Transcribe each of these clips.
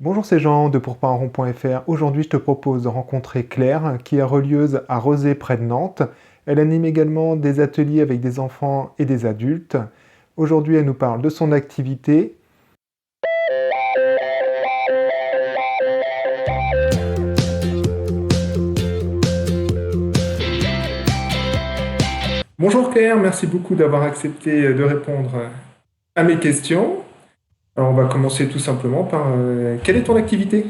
Bonjour, c'est Jean de pourpainrond.fr. Aujourd'hui, je te propose de rencontrer Claire, qui est relieuse à Rezé près de Nantes. Elle anime également des ateliers avec des enfants et des adultes. Aujourd'hui, elle nous parle de son activité. Bonjour Claire, merci beaucoup d'avoir accepté de répondre à mes questions. Alors, on va commencer tout simplement par quelle est ton activité?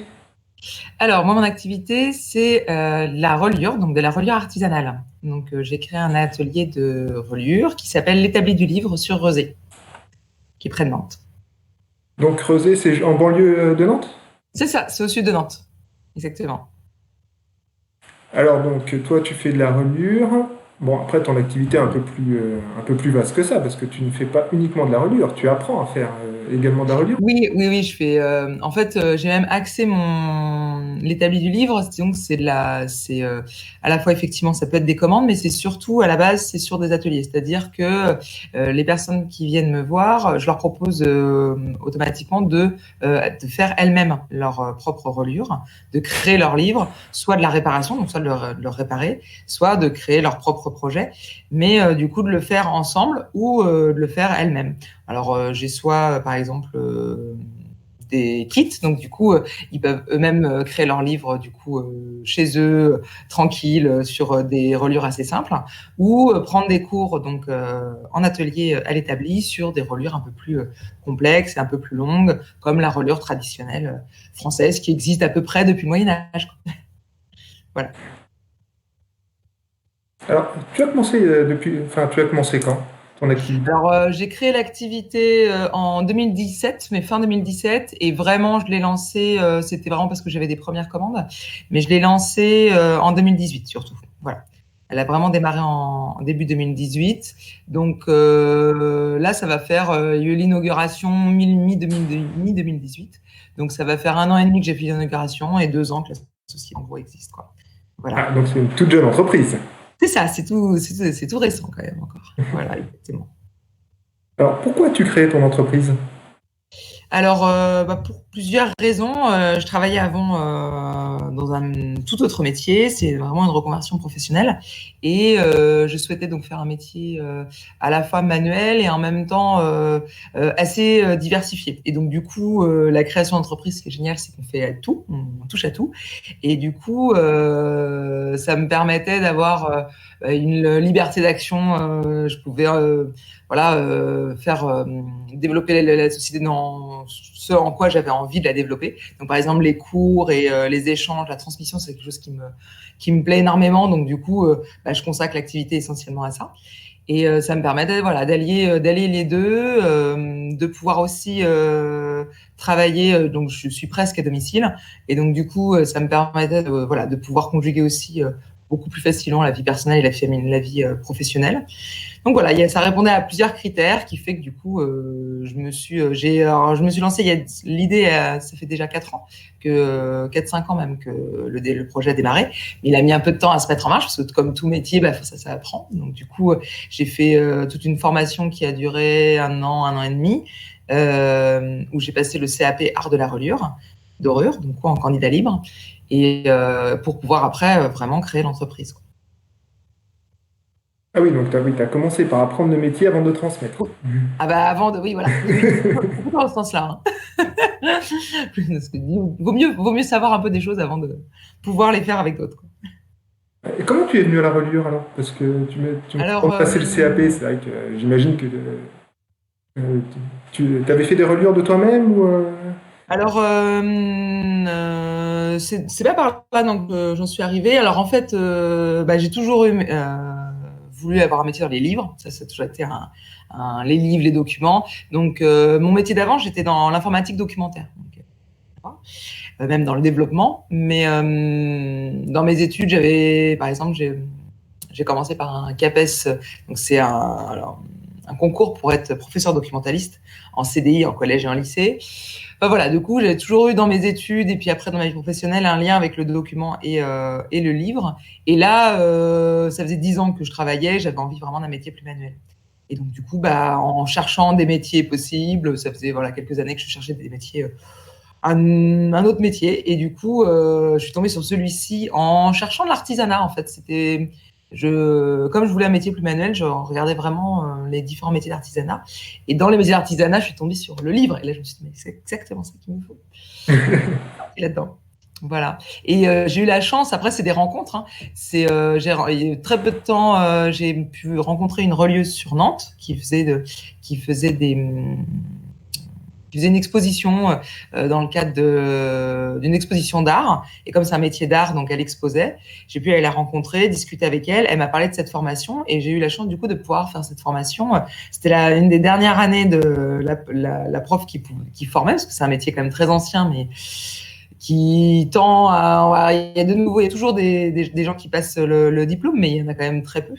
Alors, moi, mon activité, c'est la reliure, donc de la reliure artisanale. Donc, j'ai créé un atelier de reliure qui s'appelle l'Établi du Livre sur Rezé, qui est près de Nantes. Donc, Rezé, c'est en banlieue de Nantes? C'est ça, c'est au sud de Nantes. Exactement. Alors donc toi tu fais de la reliure. Bon après ton activité est un peu plus vaste que ça parce que tu ne fais pas uniquement de la reliure, tu apprends à faire également de la reliure. Oui, oui, oui, je fais. En fait, j'ai même axé l'établi du livre. Donc, c'est à la fois effectivement, ça peut être des commandes, mais c'est surtout à la base, c'est sur des ateliers. C'est-à-dire que les personnes qui viennent me voir, je leur propose automatiquement de faire elles-mêmes leur propre reliure, de créer leur livre, soit de la réparation, donc soit de leur réparer, soit de créer leur propre projet, mais du coup de le faire ensemble ou de le faire elles-mêmes. Alors, j'ai soit, par exemple, des kits, donc du coup, ils peuvent eux-mêmes créer leur livre du coup chez eux, tranquille, sur des reliures assez simples, ou prendre des cours donc en atelier à l'établi sur des reliures un peu plus complexes et un peu plus longues, comme la reliure traditionnelle française qui existe à peu près depuis le Moyen Âge. Voilà. Alors tu as commencé tu as commencé quand ton activité? Alors, j'ai créé l'activité en 2017, mais fin 2017, et vraiment, je l'ai lancé, c'était vraiment parce que j'avais des premières commandes, mais je l'ai lancé en 2018 surtout. Voilà. Elle a vraiment démarré en début 2018. Donc là, ça va faire, il y a eu l'inauguration mi-2018. Donc ça va faire 1 an et demi que j'ai fait l'inauguration et 2 ans que la société en gros existe, quoi. Voilà. Ah donc c'est une toute jeune entreprise. C'est ça, c'est tout récent quand même encore. Voilà, exactement. Alors pourquoi tu crées ton entreprise? Alors, pour plusieurs raisons. Je travaillais avant dans un tout autre métier. C'est vraiment une reconversion professionnelle. Et je souhaitais donc faire un métier à la fois manuel et en même temps assez diversifié. Et donc, du coup, la création d'entreprise, ce qui est génial, c'est qu'on fait tout, on touche à tout. Et du coup, ça me permettait d'avoir une liberté d'action. Je pouvais voilà, faire développer la société dans ce en quoi j'avais envie de la développer. Donc, par exemple, les cours et les échanges, la transmission, c'est quelque chose qui me plaît énormément. Donc, du coup, je consacre l'activité essentiellement à ça. Et ça me permet voilà, d'allier les deux, de pouvoir aussi travailler. Donc, je suis presque à domicile. Et donc, du coup, ça me permettait voilà, de pouvoir conjuguer aussi beaucoup plus facilement la vie personnelle et la vie professionnelle. Donc voilà, ça répondait à plusieurs critères qui fait que du coup, je me suis lancée. L'idée, ça fait déjà 4 ans, 4-5 ans même que le projet a démarré. Mais il a mis un peu de temps à se mettre en marche parce que comme tout métier, ça apprend. Donc du coup, j'ai fait toute une formation qui a duré 1 an et demi, où j'ai passé le CAP Art de la reliure, dorure, donc quoi, en candidat libre, et pour pouvoir après vraiment créer l'entreprise, quoi. Ah oui donc t'as commencé par apprendre le métier avant de le transmettre. Ah bah avant de, oui, voilà, oui, oui, plutôt dans ce sens-là, hein. Parce que vaut mieux savoir un peu des choses avant de pouvoir les faire avec d'autres, quoi. Et comment tu es venu à la reliure alors? Parce que tu me Alors, demandes de passer le CAP, c'est vrai que j'imagine que tu avais fait des reliures de toi-même ou alors c'est pas par là donc j'en suis arrivée. Alors en fait, j'ai toujours voulu avoir un métier dans les livres. Ça a toujours été les livres, les documents. Donc mon métier d'avant, j'étais dans l'informatique documentaire. Donc, même dans le développement. Mais dans mes études, par exemple, j'ai commencé par un CAPES, donc c'est un concours pour être professeur documentaliste en CDI, en collège et en lycée. Enfin, voilà, du coup, j'ai toujours eu dans mes études et puis après dans ma vie professionnelle un lien avec le document et le livre. Et là, ça faisait 10 ans que je travaillais, j'avais envie vraiment d'un métier plus manuel. Et donc, du coup, en cherchant des métiers possibles, ça faisait voilà, quelques années que je cherchais des métiers un autre métier. Et du coup, je suis tombée sur celui-ci en cherchant de l'artisanat, en fait. Comme je voulais un métier plus manuel, je regardais vraiment les différents métiers d'artisanat. Et dans les métiers d'artisanat, je suis tombée sur le livre. Et là, je me suis dit, mais c'est exactement ça qu'il me faut. Là-dedans. Voilà. Et j'ai eu la chance, après c'est des rencontres, hein. Il y a très peu de temps, j'ai pu rencontrer une relieuse sur Nantes qui faisait une exposition dans le cadre d'une exposition d'art. Et comme c'est un métier d'art, donc elle exposait, j'ai pu aller la rencontrer, discuter avec elle. Elle m'a parlé de cette formation et j'ai eu la chance du coup de pouvoir faire cette formation. C'était une des dernières années de la prof qui formait, parce que c'est un métier quand même très ancien, mais qui tend à... Il y a de nouveau, il y a toujours des gens qui passent le diplôme, mais il y en a quand même très peu.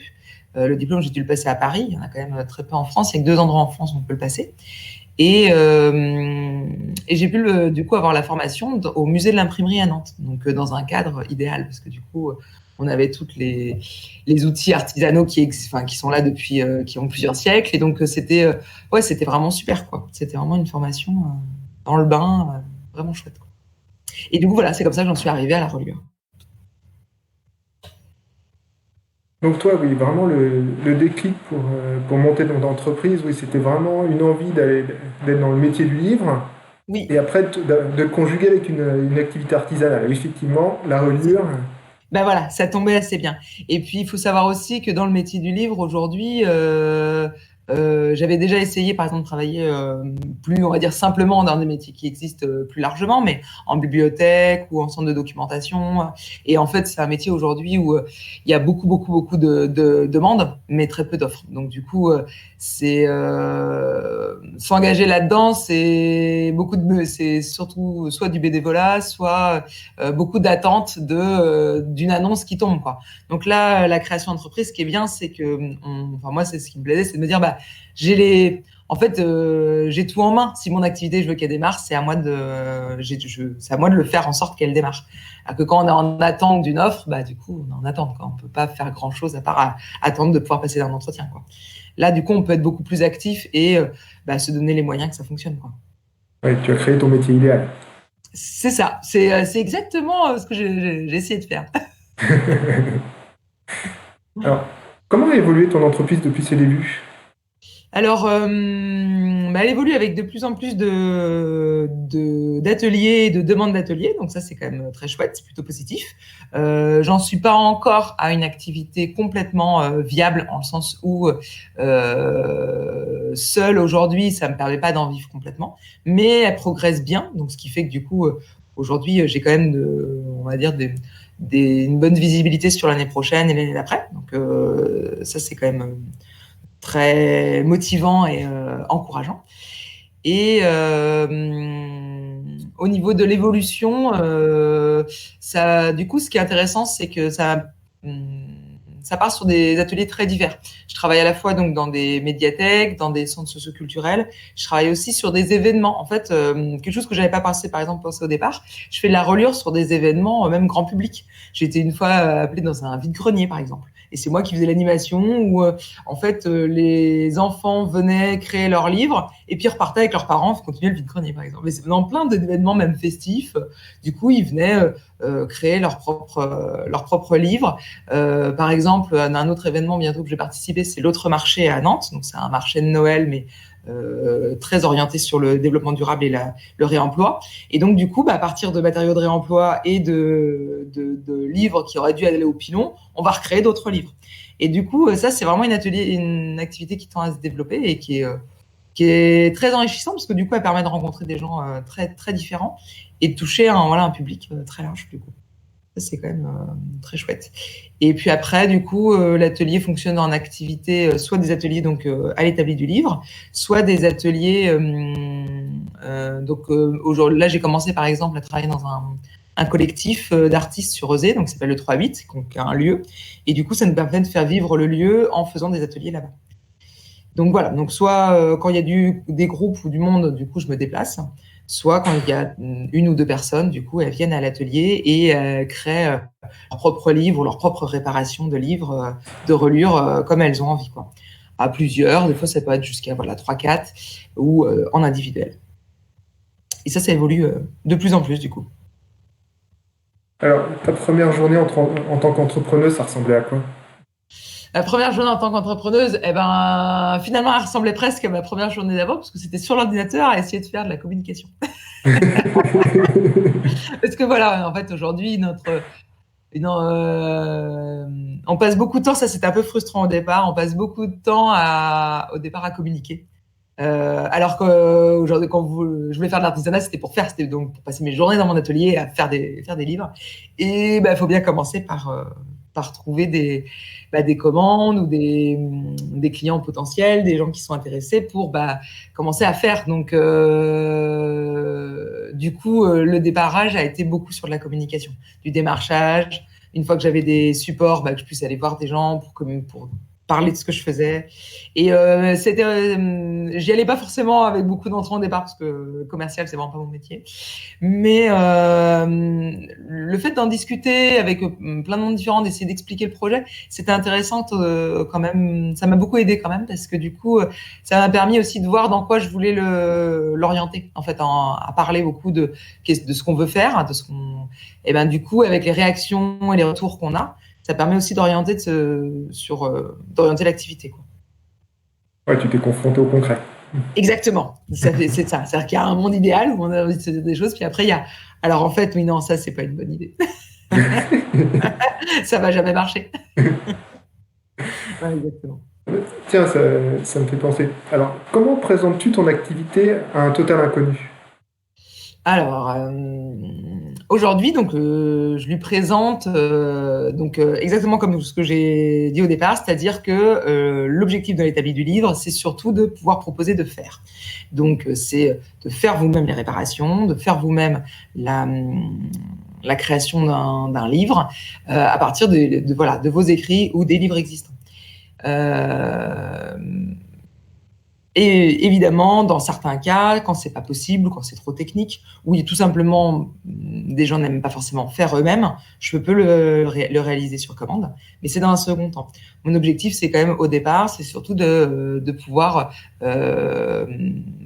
Le diplôme, j'ai dû le passer à Paris. Il y en a quand même très peu en France. Il y a que 2 endroits en France où on peut le passer. Et j'ai pu du coup avoir la formation au musée de l'imprimerie à Nantes, donc dans un cadre idéal, parce que du coup on avait toutes les outils artisanaux qui sont là depuis, qui ont plusieurs siècles, et donc c'était vraiment super, quoi. C'était vraiment une formation dans le bain, vraiment chouette, quoi. Et du coup voilà, c'est comme ça que j'en suis arrivée à la reliure. Donc toi, oui, vraiment le déclic pour monter dans l'entreprise, oui, c'était vraiment une envie d'être dans le métier du livre, Oui. et après de le conjuguer avec une activité artisanale. Effectivement, la reliure. Ben voilà, ça tombait assez bien. Et puis, il faut savoir aussi que dans le métier du livre, aujourd'hui, j'avais déjà essayé, par exemple, de travailler plus, on va dire, simplement dans des métiers qui existent plus largement, mais en bibliothèque ou en centre de documentation. Et en fait, c'est un métier aujourd'hui où il y a beaucoup, beaucoup, beaucoup de demandes, mais très peu d'offres. Donc, du coup, s'engager là-dedans, c'est surtout soit du bénévolat, soit beaucoup d'attentes d'une annonce qui tombe, quoi. Donc là, la création d'entreprise, ce qui est bien, c'est que, moi, c'est ce qui me plaisait, c'est de me dire, j'ai tout en main. Si mon activité, je veux qu'elle démarre, c'est à moi de le faire en sorte qu'elle démarre. Alors que quand on est en attente d'une offre, du coup, on est en attente, quoi. On peut pas faire grand chose à part attendre de pouvoir passer un entretien, quoi. Là, du coup, on peut être beaucoup plus actif et se donner les moyens que ça fonctionne, quoi. Ouais, tu as créé ton métier idéal. C'est ça. C'est exactement ce que j'ai essayé de faire. Alors, comment a évolué ton entreprise depuis ses débuts? Alors, elle évolue avec de plus en plus d'ateliers et de demandes d'ateliers. Donc ça, c'est quand même très chouette, c'est plutôt positif. J'en suis pas encore à une activité complètement viable, en le sens où seule aujourd'hui, ça me permet pas d'en vivre complètement. Mais elle progresse bien. Donc ce qui fait que du coup, aujourd'hui, j'ai quand même, on va dire, une bonne visibilité sur l'année prochaine et l'année d'après. Donc ça, c'est quand même très motivant et encourageant. Et au niveau de l'évolution, du coup, ce qui est intéressant, c'est que ça part sur des ateliers très divers. Je travaille à la fois donc dans des médiathèques, dans des centres socioculturels. Je travaille aussi sur des événements. En fait, quelque chose que j'avais pas pensé au départ. Je fais de la reliure sur des événements, même grand public. J'ai été une fois appelée dans un vide-grenier, par exemple. Et c'est moi qui faisais l'animation où, en fait, les enfants venaient créer leurs livres et puis repartaient avec leurs parents pour continuer le vide-grenier, par exemple. Mais c'est dans plein d'événements, même festifs. Du coup, ils venaient créer leurs propres livres. Par exemple, un autre événement bientôt que je vais participer, c'est l'autre marché à Nantes. Donc, c'est un marché de Noël, mais très orienté sur le développement durable et le réemploi. Et donc, du coup, à partir de matériaux de réemploi et de livres qui auraient dû aller au pilon, on va recréer d'autres livres. Et du coup, ça, c'est vraiment une activité qui tend à se développer et qui est très enrichissante, parce que du coup, elle permet de rencontrer des gens très, très différents et de toucher un public très large, du coup. Ça, c'est quand même très chouette. Et puis après, du coup, l'atelier fonctionne en activité, soit des ateliers donc à l'établi du livre, soit des ateliers. Aujourd'hui, là, j'ai commencé par exemple à travailler dans un collectif d'artistes sur Euzé, donc ça s'appelle le 3-8, donc un lieu. Et du coup, ça nous permet de faire vivre le lieu en faisant des ateliers là-bas. Donc voilà, donc soit quand il y a des groupes ou du monde, du coup, je me déplace. Soit quand il y a 1 ou 2 personnes, du coup, elles viennent à l'atelier et créent leur propre livre ou leur propre réparation de livres, de reliure, comme elles ont envie, quoi. À plusieurs, des fois ça peut être jusqu'à 3-4 ou en individuel. Et ça évolue de plus en plus du coup. Alors, ta première journée en tant qu'entrepreneuse, ça ressemblait à quoi? La première journée en tant qu'entrepreneuse, finalement, elle ressemblait presque à ma première journée d'avant, parce que c'était sur l'ordinateur à essayer de faire de la communication. Parce que voilà, en fait, aujourd'hui, on passe beaucoup de temps, ça c'était un peu frustrant au départ, on passe beaucoup de temps au départ à communiquer. Alors qu'aujourd'hui, je voulais faire de l'artisanat, c'était donc pour passer mes journées dans mon atelier à faire des livres. Et il faut bien commencer par trouver des commandes ou des clients potentiels, des gens qui sont intéressés pour commencer à faire. Donc, du coup, le démarrage a été beaucoup sur de la communication, du démarchage. Une fois que j'avais des supports, que je puisse aller voir des gens pour parler de ce que je faisais. Et j'y allais pas forcément avec beaucoup d'entrain au départ parce que commercial, c'est vraiment pas mon métier. Mais le fait d'en discuter avec plein de monde différents, d'essayer d'expliquer le projet, c'était intéressant quand même. Ça m'a beaucoup aidé quand même parce que du coup, ça m'a permis aussi de voir dans quoi je voulais l'orienter. En fait, à parler beaucoup de ce qu'on veut faire, et du coup, avec les réactions et les retours qu'on a, ça permet aussi d'orienter l'activité, quoi. Ouais, tu t'es confronté au concret. Exactement. C'est ça. C'est-à-dire qu'il y a un monde idéal où on a envie de se dire des choses, puis après, il y a. Alors, en fait, oui, non, ça, c'est pas une bonne idée. Ça va jamais marcher. Ouais, exactement. Tiens, ça me fait penser. Alors, comment présentes-tu ton activité à un total inconnu? Alors, aujourd'hui, donc, je lui présente exactement comme ce que j'ai dit au départ, c'est-à-dire que l'objectif de l'établi du livre, c'est surtout de pouvoir proposer de faire. Donc, c'est de faire vous-même les réparations, de faire vous-même la création d'un livre à partir de vos écrits ou des livres existants. Et évidemment, dans certains cas, quand c'est pas possible, quand c'est trop technique, ou tout simplement des gens n'aiment pas forcément faire eux-mêmes, je peux le réaliser sur commande, mais c'est dans un second temps. Mon objectif, c'est quand même au départ, c'est surtout de pouvoir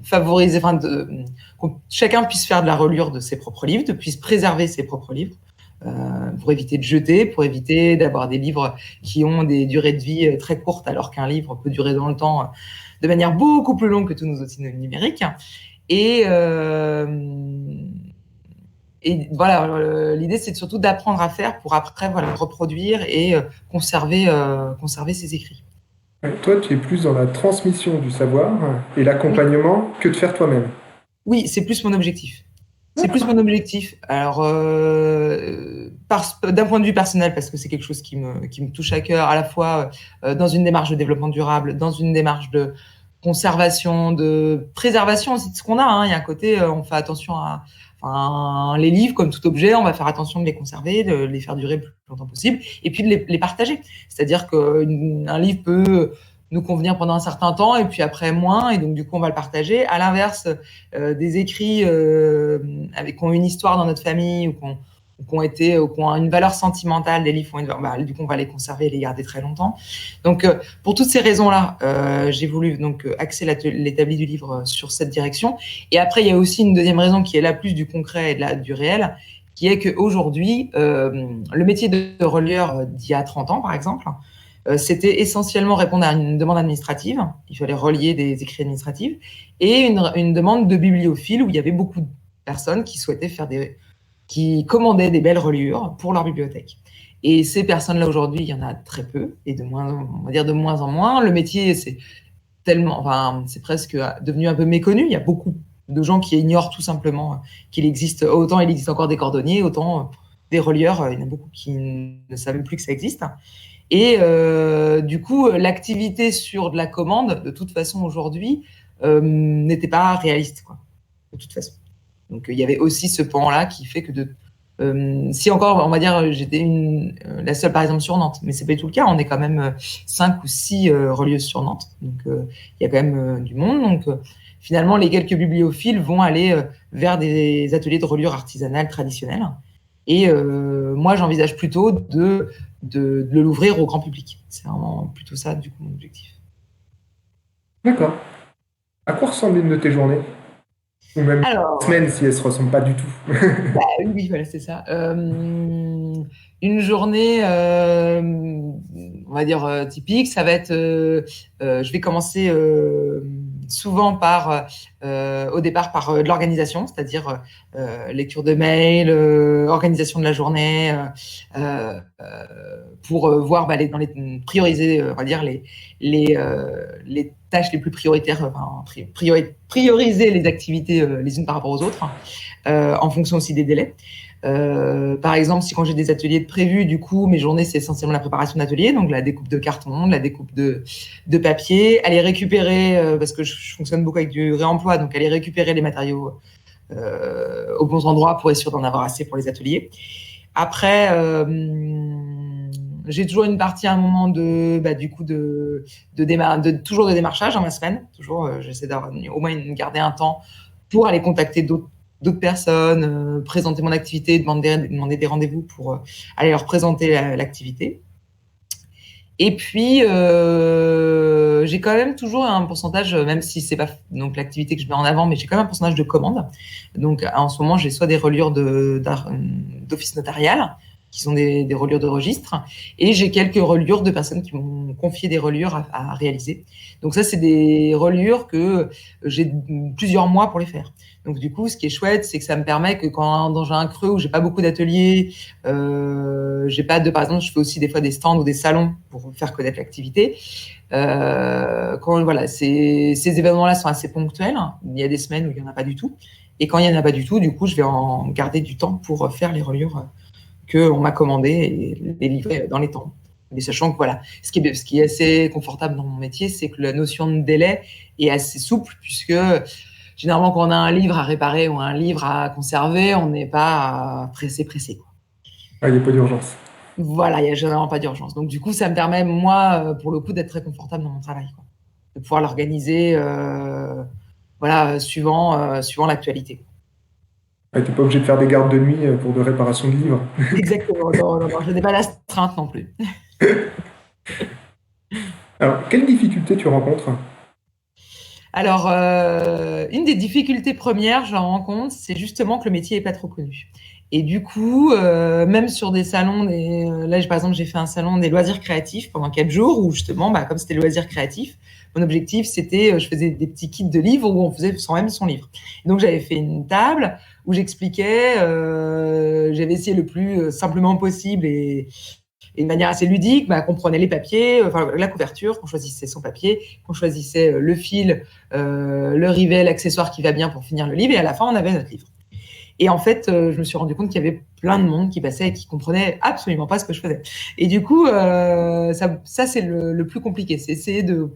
favoriser, que chacun puisse faire de la reliure de ses propres livres, puisse préserver ses propres livres. Pour éviter de jeter, pour éviter d'avoir des livres qui ont des durées de vie très courtes, alors qu'un livre peut durer dans le temps de manière beaucoup plus longue que tous nos outils numériques. Et voilà, l'idée, c'est surtout d'apprendre à faire pour après reproduire et conserver ses écrits. Ouais, toi, tu es plus dans la transmission du savoir et l'accompagnement que de faire toi-même. Oui, c'est plus mon objectif. C'est plus mon objectif. Alors, d'un point de vue personnel, parce que c'est quelque chose qui me touche à cœur, à la fois dans une démarche de développement durable, dans une démarche de conservation, de préservation aussi de ce qu'on a. Hein. Il y a un côté, on fait attention les livres, comme tout objet, on va faire attention de les conserver, de les faire durer le plus longtemps possible, et puis de les partager. C'est-à-dire qu'un livre peut nous convenir pendant un certain temps et puis après moins, et donc du coup on va le partager. À l'inverse, des écrits qui ont une histoire dans notre famille ou qui ont une valeur sentimentale, des livres du coup on va les conserver et les garder très longtemps. Donc pour toutes ces raisons-là, j'ai voulu donc axer l'établi du livre sur cette direction. Et après il y a aussi une deuxième raison qui est la plus du concret et du réel, qui est qu'aujourd'hui, le métier de relieur d'il y a 30 ans par exemple, c'était essentiellement répondre à une demande administrative. Il fallait relier des écrits administratifs et une demande de bibliophile où il y avait beaucoup de personnes qui souhaitaient qui commandaient des belles reliures pour leur bibliothèque. Et ces personnes-là, aujourd'hui, il y en a très peu et on va dire de moins en moins. Le métier, c'est presque devenu un peu méconnu. Il y a beaucoup de gens qui ignorent tout simplement qu'il existe, autant il existe encore des cordonniers, autant des relieurs. Il y en a beaucoup qui ne savent même plus que ça existe. Et du coup, l'activité sur de la commande, de toute façon, aujourd'hui, n'était pas réaliste, quoi, de toute façon. Donc, il y avait aussi ce pan-là qui fait que si encore, on va dire, j'étais la seule, par exemple, sur Nantes, mais c'est pas du tout le cas. On est quand même 5 ou 6 relieuses sur Nantes. Donc, il y a quand même du monde. Donc, finalement, les quelques bibliophiles vont aller vers des ateliers de reliure artisanale traditionnelle. Et moi, j'envisage plutôt de l'ouvrir au grand public. C'est vraiment plutôt ça, du coup, mon objectif. D'accord. À quoi ressemble une de tes journées? Ou même Alors, semaine si elles se ressemblent pas du tout. bah, oui, oui, voilà, c'est ça. Une journée, on va dire typique, ça va être, je vais commencer souvent par, au départ, par de l'organisation, c'est-à-dire lecture de mails, organisation de la journée, pour voir, bah, prioriser, on va dire les tâches les plus prioritaires, enfin, prioriser les activités les unes par rapport aux autres, en fonction aussi des délais. Par exemple, si quand j'ai des ateliers de prévus, du coup, mes journées, c'est essentiellement la préparation d'ateliers, donc la découpe de carton, la découpe de papier, aller récupérer, parce que je fonctionne beaucoup avec du réemploi, donc aller récupérer les matériaux aux bons endroits pour être sûr d'en avoir assez pour les ateliers. Après, j'ai toujours une partie à un moment du coup toujours de démarchage dans ma semaine. Toujours, j'essaie d'avoir au moins garder un temps pour aller contacter d'autres personnes, présenter mon activité, demander des rendez-vous pour aller leur présenter l'activité. Et puis, j'ai quand même toujours un pourcentage, même si c'est pas donc l'activité que je mets en avant, mais j'ai quand même un pourcentage de commandes. Donc, en ce moment, j'ai soit des reliures d'office notarial, qui sont des reliures de registre, et j'ai quelques reliures de personnes qui m'ont confié des reliures à réaliser. Donc ça, c'est des reliures que j'ai plusieurs mois pour les faire. Donc du coup, ce qui est chouette, c'est que ça me permet que quand j'ai un creux où j'ai pas beaucoup d'ateliers, j'ai pas par exemple, je fais aussi des fois des stands ou des salons pour faire connaître l'activité. Voilà, ces événements-là sont assez ponctuels. Il y a des semaines où il y en a pas du tout. Et quand il y en a pas du tout, du coup, je vais en garder du temps pour faire les reliures qu'on m'a commandées et les livrer dans les temps. Mais sachant que voilà, ce qui est assez confortable dans mon métier, c'est que la notion de délai est assez souple, puisque généralement, quand on a un livre à réparer ou un livre à conserver, on n'est pas pressé, quoi. Ah, il n'y a pas d'urgence. Voilà, il n'y a généralement pas d'urgence. Donc, du coup, ça me permet, moi, pour le coup, d'être très confortable dans mon travail, quoi. De pouvoir l'organiser voilà, suivant l'actualité. Ah, tu n'es pas obligé de faire des gardes de nuit pour de réparation de livres. Exactement. Non, non, non, je n'ai pas l'astreinte non plus. Alors, quelles difficultés tu rencontres? Alors, une des difficultés premières, je rends compte, c'est justement que le métier n'est pas trop connu. Et du coup, même sur des salons, là, par exemple, j'ai fait un salon des loisirs créatifs pendant 4 jours où justement, bah, comme c'était loisirs créatifs, mon objectif, c'était, je faisais des petits kits de livres où on faisait soi-même son livre. Et donc, j'avais fait une table où j'expliquais, j'avais essayé le plus simplement possible et de manière assez ludique, bah, qu'on prenait les papiers, enfin, la couverture, qu'on choisissait son papier, qu'on choisissait le fil, le rivet, l'accessoire qui va bien pour finir le livre, et à la fin, on avait notre livre. Et en fait, je me suis rendu compte qu'il y avait plein de monde qui passait et qui comprenait absolument pas ce que je faisais. Et du coup, ça c'est le plus compliqué, c'est essayer de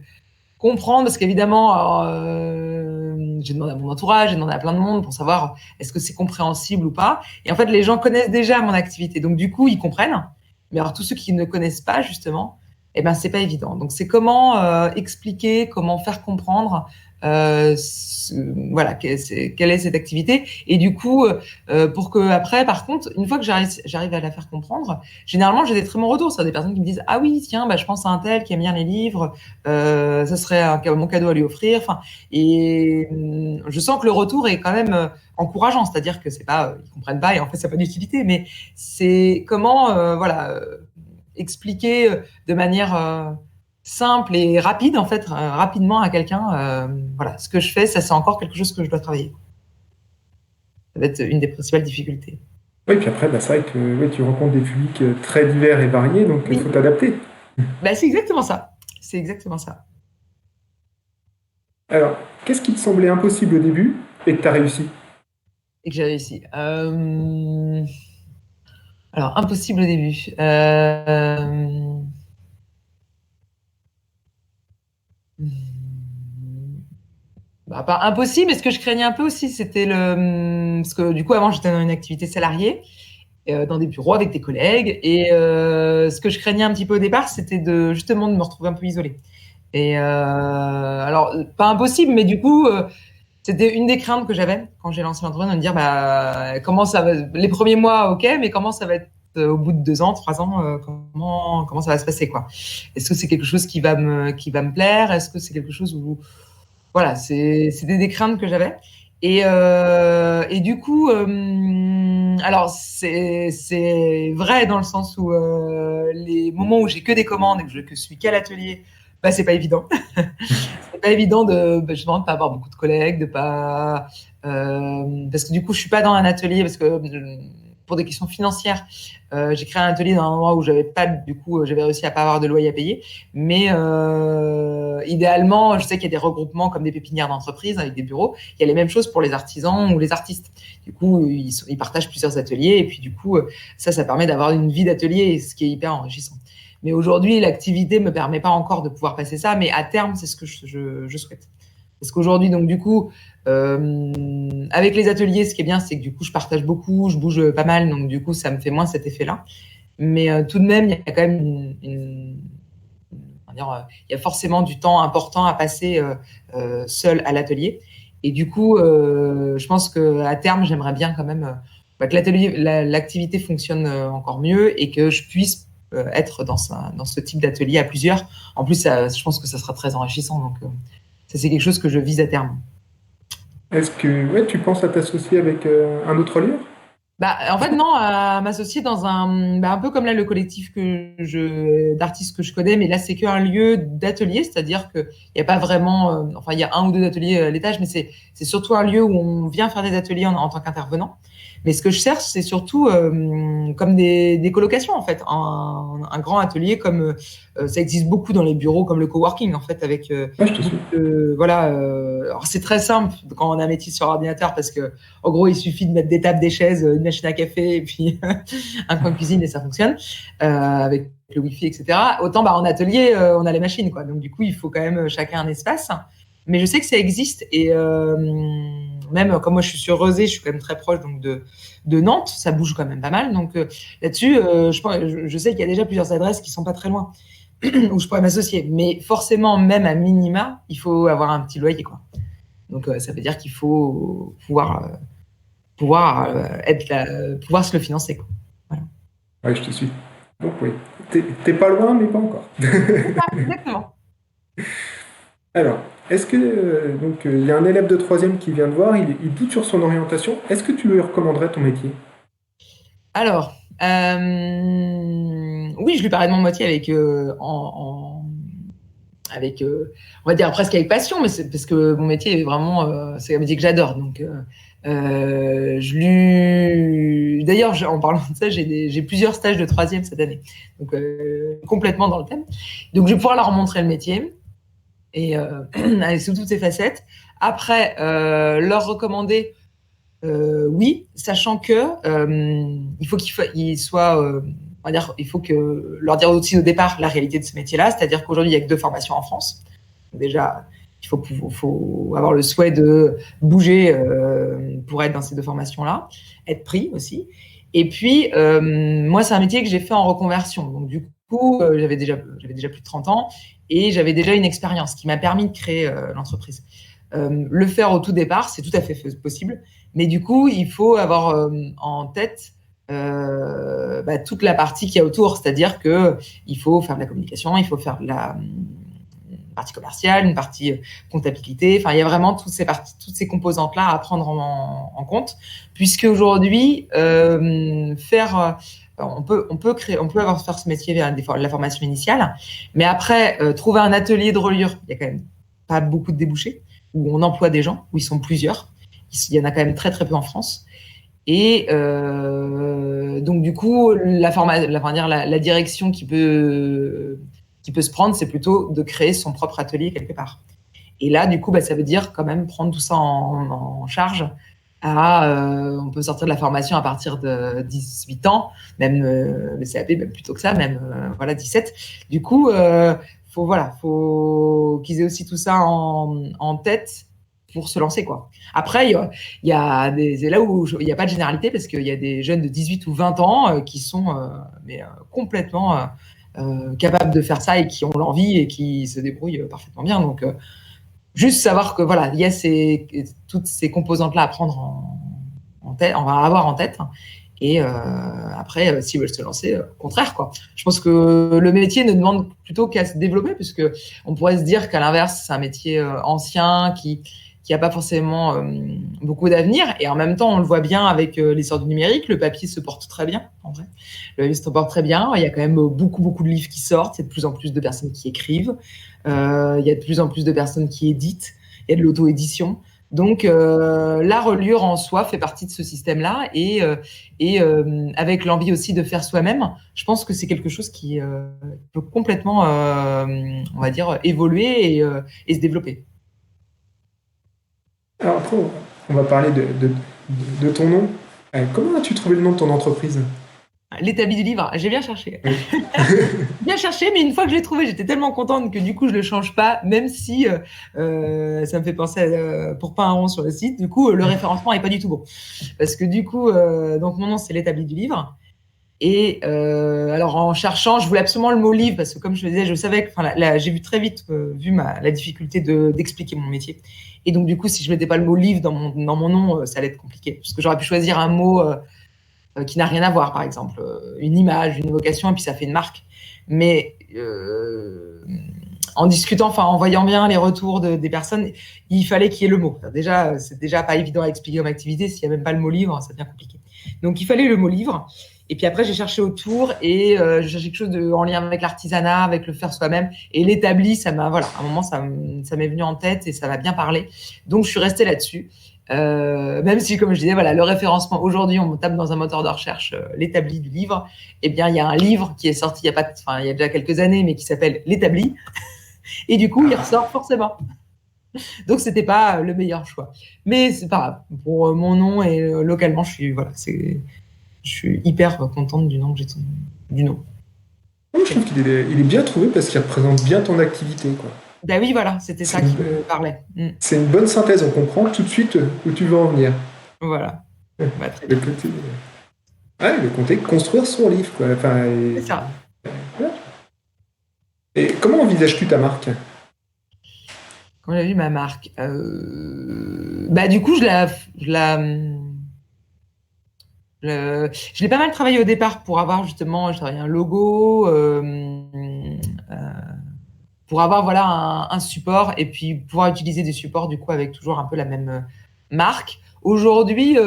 comprendre, parce qu'évidemment, j'ai demandé à mon entourage, j'ai demandé à plein de monde pour savoir est-ce que c'est compréhensible ou pas. Et en fait, les gens connaissent déjà mon activité, donc du coup, ils comprennent. Mais alors, tous ceux qui ne connaissent pas, justement, eh ben, c'est pas évident. Donc, c'est comment expliquer, comment faire comprendre, voilà, quelle est cette activité. Et du coup, pour que après, par contre, une fois que j'arrive à la faire comprendre, généralement, j'ai des très bons retours. C'est des personnes qui me disent, ah oui, tiens, bah, je pense à un tel qui aime bien les livres, ça serait mon cadeau à lui offrir. Enfin, et je sens que le retour est quand même encourageant, c'est-à-dire que c'est pas, ils comprennent pas et en fait, ça n'a pas d'utilité, mais c'est comment, voilà, expliquer de manière simple et rapide, en fait, rapidement à quelqu'un, voilà, ce que je fais, ça c'est encore quelque chose que je dois travailler. Ça va être une des principales difficultés. Oui, puis après, bah, c'est vrai que ouais, tu rencontres des publics très divers et variés, donc il Oui, faut t'adapter. bah, c'est exactement ça. C'est exactement ça. Alors, qu'est-ce qui te semblait impossible au début et que tu as réussi? Et que j'ai réussi. Alors, impossible au début. Bah, pas impossible, mais ce que je craignais un peu aussi, c'était parce que du coup, avant, j'étais dans une activité salariée, dans des bureaux avec des collègues, et ce que je craignais un petit peu au départ, c'était justement de me retrouver un peu isolée. Et alors, pas impossible, mais du coup, c'était une des craintes que j'avais quand j'ai lancé l'entreprise, de me dire, bah, comment ça va, les premiers mois, ok, mais comment ça va être au bout de 2 ans, 3 ans, comment ça va se passer, quoi. Est-ce que c'est quelque chose qui va me plaire? Est-ce que c'est quelque chose où, voilà, c'était des craintes que j'avais. Et du coup, alors c'est vrai dans le sens où les moments où j'ai que des commandes et que je suis qu'à l'atelier, bah c'est pas évident. C'est pas évident justement de pas avoir beaucoup de collègues, de pas parce que du coup je suis pas dans un atelier parce que pour des questions financières, j'ai créé un atelier dans un endroit où j'avais pas, du coup, j'avais réussi à pas avoir de loyer à payer. Mais idéalement, je sais qu'il y a des regroupements comme des pépinières d'entreprise avec des bureaux. Il y a les mêmes choses pour les artisans ou les artistes. Du coup, ils partagent plusieurs ateliers et puis du coup, ça permet d'avoir une vie d'atelier, ce qui est hyper enrichissant. Mais aujourd'hui, l'activité me permet pas encore de pouvoir passer ça, mais à terme, c'est ce que je souhaite. Parce qu'aujourd'hui, donc du coup, avec les ateliers, ce qui est bien, c'est que du coup, je partage beaucoup, je bouge pas mal, donc du coup, ça me fait moins cet effet-là. Mais tout de même, il y a quand même il y a forcément du temps important à passer seul à l'atelier. Et du coup, je pense qu'à terme, j'aimerais bien quand même que l'activité fonctionne encore mieux et que je puisse être dans ce type d'atelier à plusieurs. En plus, je pense que ça sera très enrichissant. Donc, ça, c'est quelque chose que je vise à terme. Est-ce que ouais, tu penses à t'associer avec un autre lieu? Bah, en fait, non, à m'associer dans un peu comme là, le collectif d'artistes que je connais, mais là, c'est qu'un lieu d'atelier, c'est-à-dire qu'il n'y a pas vraiment, enfin, il y a un ou deux ateliers à l'étage, mais c'est surtout un lieu où on vient faire des ateliers en tant qu'intervenant. Mais ce que je cherche, c'est surtout comme des colocations, en fait. Un grand atelier comme ça existe beaucoup dans les bureaux, comme le coworking, en fait, avec Ouais, je te suis. voilà. Alors c'est très simple quand on a un métier sur ordinateur parce que en gros il suffit de mettre des tables, des chaises, une machine à café et puis un coin de cuisine et ça fonctionne avec le wifi, etc. Autant en atelier on a les machines quoi. Donc du coup il faut quand même chacun un espace. Mais je sais que ça existe et même comme moi je suis sur Rezé, je suis quand même très proche donc de Nantes, ça bouge quand même pas mal. Donc là-dessus, je sais qu'il y a déjà plusieurs adresses qui sont pas très loin où je pourrais m'associer. Mais forcément, même à minima, il faut avoir un petit loyer, quoi. Donc, ça veut dire qu'il faut pouvoir se le financer, quoi. Voilà. Ouais, je te suis. Donc oui, t'es pas loin, mais pas encore. Exactement. Alors, est-ce que il y a un élève de troisième qui vient te voir, il doute sur son orientation. Est-ce que tu lui recommanderais ton métier? Alors, oui, je lui parlais de mon métier on va dire presque avec passion, mais c'est parce que mon métier est vraiment, c'est un métier que j'adore. Donc, d'ailleurs, en parlant de ça, j'ai plusieurs stages de troisième cette année, donc complètement dans le thème. Donc, je vais pouvoir leur montrer le métier et sous toutes ses facettes. Après, leur recommander, oui, sachant que il faut qu'il soit on va dire, il faut que leur dire aussi au départ la réalité de ce métier-là, c'est-à-dire qu'aujourd'hui, il n'y a que 2 formations en France. Donc déjà, il faut avoir le souhait de bouger pour être dans ces 2 formations-là, être pris aussi. Et puis, moi, c'est un métier que j'ai fait en reconversion. Donc, du coup, j'avais déjà plus de 30 ans et j'avais déjà une expérience qui m'a permis de créer l'entreprise. Le faire au tout départ, c'est tout à fait possible. Mais du coup, il faut avoir en tête toute la partie qu'il y a autour, c'est-à-dire que il faut faire de la communication, il faut faire de la partie commerciale, une partie comptabilité. Enfin, il y a vraiment toutes ces composantes-là à prendre en compte, puisque aujourd'hui, on peut faire ce métier via la formation initiale, mais après trouver un atelier de reliure, il y a quand même pas beaucoup de débouchés où on emploie des gens, où ils sont plusieurs. Il y en a quand même très très peu en France. Et donc du coup, la direction qui peut se prendre, c'est plutôt de créer son propre atelier quelque part. Et là, du coup, ça veut dire quand même prendre tout ça en charge. On peut sortir de la formation à partir de 18 ans, même le CAP, même plutôt que ça, même 17. Du coup, faut qu'ils aient aussi tout ça en tête pour se lancer, quoi. Après, il y a là où il n'y a pas de généralité parce qu'il y a des jeunes de 18 ou 20 ans qui sont complètement capables de faire ça et qui ont l'envie et qui se débrouillent parfaitement bien. Donc, juste savoir que voilà, il y a toutes ces composantes-là à prendre en tête, on va avoir en tête. Et après, s'ils veulent se lancer, au contraire, quoi. Je pense que le métier ne demande plutôt qu'à se développer, puisque on pourrait se dire qu'à l'inverse, c'est un métier ancien qui a pas forcément beaucoup d'avenir. Et en même temps, on le voit bien avec l'essor du numérique, le papier se porte très bien, en vrai. Le papier se porte très bien. Il y a quand même beaucoup de livres qui sortent. Il y a de plus en plus de personnes qui écrivent. Il y a de plus en plus de personnes qui éditent. Il y a de l'auto-édition. Donc, la reliure en soi fait partie de ce système-là et avec l'envie aussi de faire soi-même, je pense que c'est quelque chose qui peut complètement, on va dire, évoluer et se développer. Alors après, on va parler de ton nom. Comment as-tu trouvé le nom de ton entreprise? L'établi du livre, j'ai bien cherché. Oui. Bien cherché, mais une fois que je l'ai trouvé, j'étais tellement contente que du coup, je le change pas, même si ça me fait penser à pour pas un rond sur le site. Du coup, le référencement est pas du tout bon. Parce que du coup, donc mon nom, c'est l'établi du livre. Et alors, en cherchant, je voulais absolument le mot livre, parce que comme je le disais, je savais que j'ai vu très vite la difficulté d'expliquer mon métier. Et donc, du coup, si je mettais pas le mot livre dans mon nom, ça allait être compliqué. Parce que j'aurais pu choisir un mot qui n'a rien à voir, par exemple, une image, une évocation, et puis ça fait une marque. Mais en discutant, enfin en voyant bien les retours des personnes, il fallait qu'il y ait le mot. Déjà, c'est déjà pas évident à expliquer comme activité. S'il n'y a même pas le mot livre, ça devient compliqué. Donc il fallait le mot livre. Et puis après, j'ai cherché autour et j'ai cherché quelque chose en lien avec l'artisanat, avec le faire soi-même. Et l'établi, à un moment, ça m'est venu en tête et ça m'a bien parlé. Donc je suis restée là-dessus. Même si, comme je disais, voilà, le référencement, aujourd'hui, on tape dans un moteur de recherche l'établi du livre, eh bien, il y a un livre qui est sorti il y a déjà quelques années, mais qui s'appelle L'établi. Et du coup, il ressort forcément. Donc, c'était pas le meilleur choix. Mais c'est pas grave. Pour mon nom et localement, je suis hyper contente du nom que j'ai du nom. Je trouve qu'il est bien trouvé parce qu'il représente bien ton activité, quoi. Ben oui, voilà, c'était ça qui me parlait. C'est une bonne synthèse, on comprend tout de suite où tu veux en venir. Voilà. Bah, très Le bien. côté, le côté construire son livre, quoi. Enfin, C'est ça. Et comment envisages-tu ta marque? Quand j'ai vu ma marque, bah du coup, je l'ai pas mal travaillé au départ pour avoir justement, je travaillais un logo, pour avoir voilà un support et puis pouvoir utiliser des supports du coup avec toujours un peu la même marque. Aujourd'hui,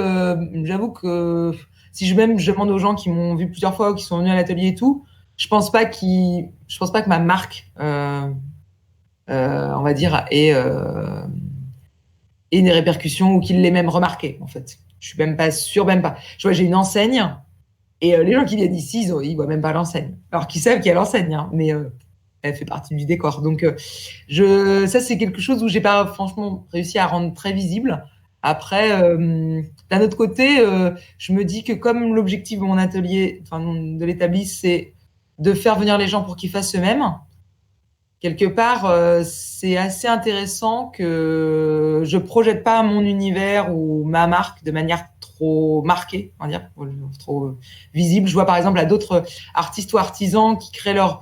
j'avoue que si je demande aux gens qui m'ont vu plusieurs fois ou qui sont venus à l'atelier et tout, je pense pas que ma marque, on va dire, ait une répercussion ou qu'ils l'aient même remarqué en fait. Je suis même pas sûre, même pas. Je vois, j'ai une enseigne et les gens qui viennent ici, ils voient même pas l'enseigne. Alors qu'ils savent qu'il y a l'enseigne, hein, mais elle fait partie du décor. Donc, ça, c'est quelque chose où j'ai pas franchement réussi à rendre très visible. Après, d'un autre côté, je me dis que comme l'objectif de mon atelier, enfin de l'établi, c'est de faire venir les gens pour qu'ils fassent eux-mêmes. Quelque part, c'est assez intéressant que je projette pas mon univers ou ma marque de manière trop marquée, on va dire, trop visible. Je vois par exemple à d'autres artistes ou artisans qui créent leur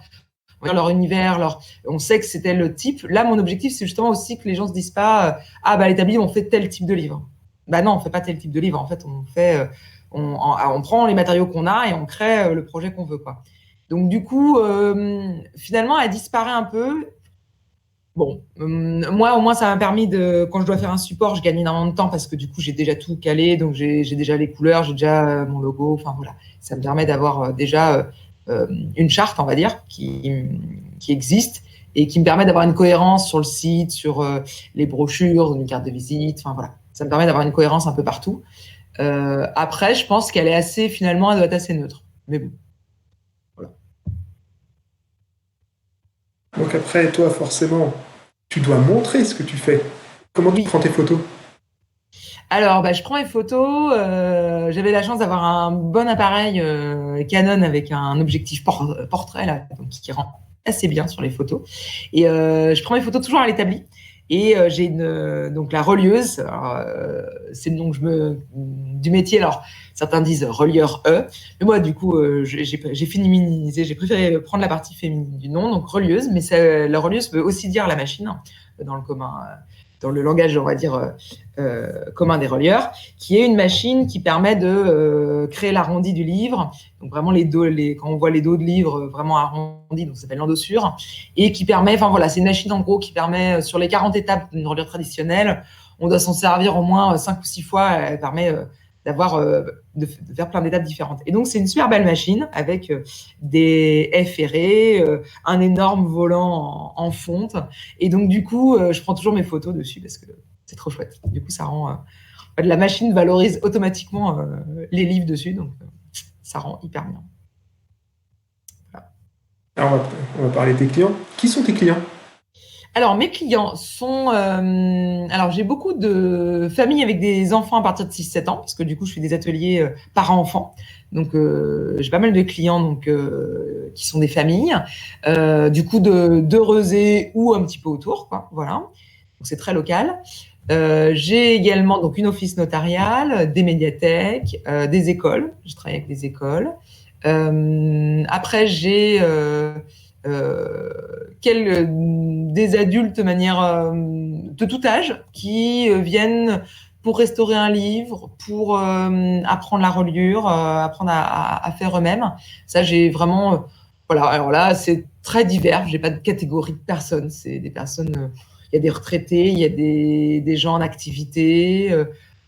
univers, on sait que c'était le type. Là, mon objectif, c'est justement aussi que les gens se disent pas, ah bah l'établi, on fait tel type de livre. Bah non, on fait pas tel type de livre. En fait, on prend les matériaux qu'on a et on crée le projet qu'on veut, quoi. Donc du coup, finalement, elle disparaît un peu. Bon, moi au moins ça m'a permis quand je dois faire un support, je gagne énormément de temps parce que du coup j'ai déjà tout calé, donc j'ai déjà les couleurs, j'ai déjà mon logo, enfin voilà, ça me permet d'avoir déjà une charte, on va dire, qui existe et qui me permet d'avoir une cohérence sur le site, sur les brochures, une carte de visite, enfin voilà, ça me permet d'avoir une cohérence un peu partout. Après, je pense qu'elle est elle doit être assez neutre, mais bon. Donc après, toi, forcément, tu dois montrer ce que tu fais. Comment tu prends tes photos? Alors, bah, je prends mes photos. J'avais la chance d'avoir un bon appareil Canon avec un objectif portrait là, donc, qui rend assez bien sur les photos. Et je prends mes photos toujours à l'établi. Et j'ai donc la relieuse. C'est le nom du métier. Alors, certains disent relieur E. Mais moi, du coup, j'ai féminisé. J'ai préféré prendre la partie féminine du nom, donc relieuse. Mais la relieuse veut aussi dire la machine dans le commun. Dans le langage, on va dire, commun des relieurs, qui est une machine qui permet de créer l'arrondi du livre. Donc vraiment quand on voit les dos de livre vraiment arrondis, donc ça s'appelle l'endossure, et qui permet, enfin voilà, c'est une machine en gros qui permet sur les 40 étapes d'une reliure traditionnelle, on doit s'en servir au moins 5 ou 6 fois. Elle permet de faire plein d'étapes différentes. Et donc, c'est une super belle machine avec des haies ferrées, un énorme volant en fonte. Et donc, du coup, je prends toujours mes photos dessus parce que c'est trop chouette. Du coup, ça rend... la machine valorise automatiquement les livres dessus. Donc, ça rend hyper bien. Voilà. Alors, on va parler de tes clients. Qui sont tes clients? Alors, mes clients sont... alors, j'ai beaucoup de familles avec des enfants à partir de 6-7 ans, parce que du coup, je fais des ateliers parents-enfants. Donc, j'ai pas mal de clients donc, qui sont des familles, du coup, d'Heurezé ou un petit peu autour, quoi. Voilà. Donc, c'est très local. J'ai également donc, une office notariale, des médiathèques, des écoles. Je travaille avec des écoles. Après, j'ai... des adultes de manière de tout âge qui viennent pour restaurer un livre, pour apprendre la reliure, apprendre à faire eux-mêmes. Ça, j'ai vraiment... voilà, alors là, c'est très divers. J'ai pas de catégorie de personnes. C'est des personnes... il y a des retraités, il y a des gens en activité...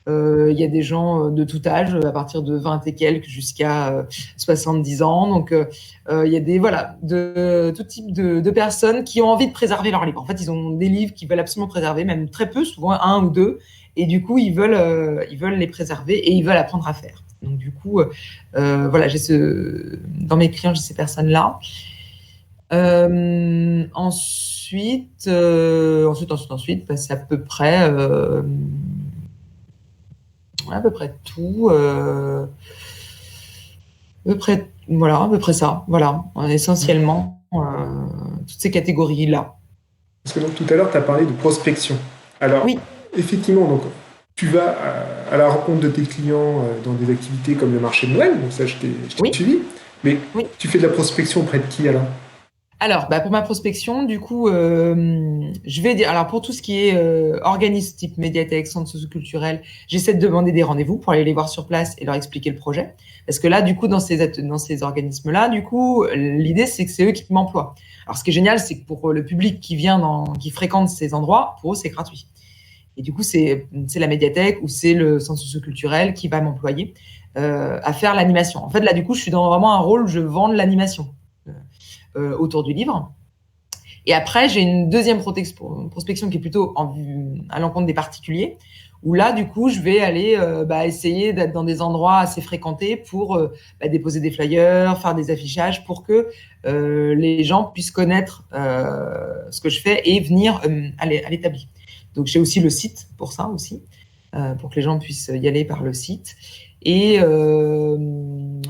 il y a des gens de tout âge, à partir de 20 et quelques jusqu'à 70 ans. Donc, il y a de tout type de personnes qui ont envie de préserver leurs livres. En fait, ils ont des livres qu'ils veulent absolument préserver, même très peu, souvent un ou deux. Et du coup, ils veulent les préserver et ils veulent apprendre à faire. Donc, du coup, voilà, dans mes clients, j'ai ces personnes-là. Ensuite, c'est à peu près tout. À peu près ça. Voilà, essentiellement, toutes ces catégories-là. Parce que donc, tout à l'heure, tu as parlé de prospection. Alors, oui. Effectivement, donc, tu vas à la rencontre de tes clients dans des activités comme le marché de Noël, donc ça, je t'ai suivi. Mais tu fais de la prospection auprès de qui alors? Alors, pour ma prospection, du coup, je vais dire, alors pour tout ce qui est organisme type médiathèque, centre socio-culturel, j'essaie de demander des rendez-vous pour aller les voir sur place et leur expliquer le projet. Parce que là, du coup, dans ces organismes-là, du coup, l'idée, c'est que c'est eux qui m'emploient. Alors, ce qui est génial, c'est que pour le public qui fréquente ces endroits, pour eux, c'est gratuit. Et du coup, c'est la médiathèque ou c'est le centre socio-culturel qui va m'employer à faire l'animation. En fait, là, du coup, je suis dans vraiment un rôle où je vends de l'animation autour du livre. Et après, j'ai une deuxième prospection qui est plutôt à l'encontre des particuliers, où là, du coup, je vais aller essayer d'être dans des endroits assez fréquentés pour déposer des flyers, faire des affichages pour que les gens puissent connaître ce que je fais et venir à l'établi. Donc, j'ai aussi le site pour ça aussi, pour que les gens puissent y aller par le site. Et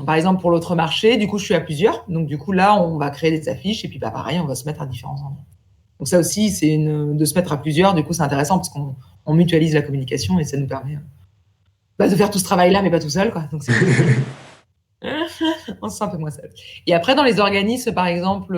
par exemple, pour l'autre marché, du coup, je suis à plusieurs. Donc, du coup, là, on va créer des affiches et puis, pareil, on va se mettre à différents endroits. Donc, ça aussi, c'est de se mettre à plusieurs. Du coup, c'est intéressant parce qu'on mutualise la communication et ça nous permet de faire tout ce travail-là, mais pas tout seul, quoi. Donc, c'est cool. On se sent un peu moins seul. Et après, dans les organismes, par exemple,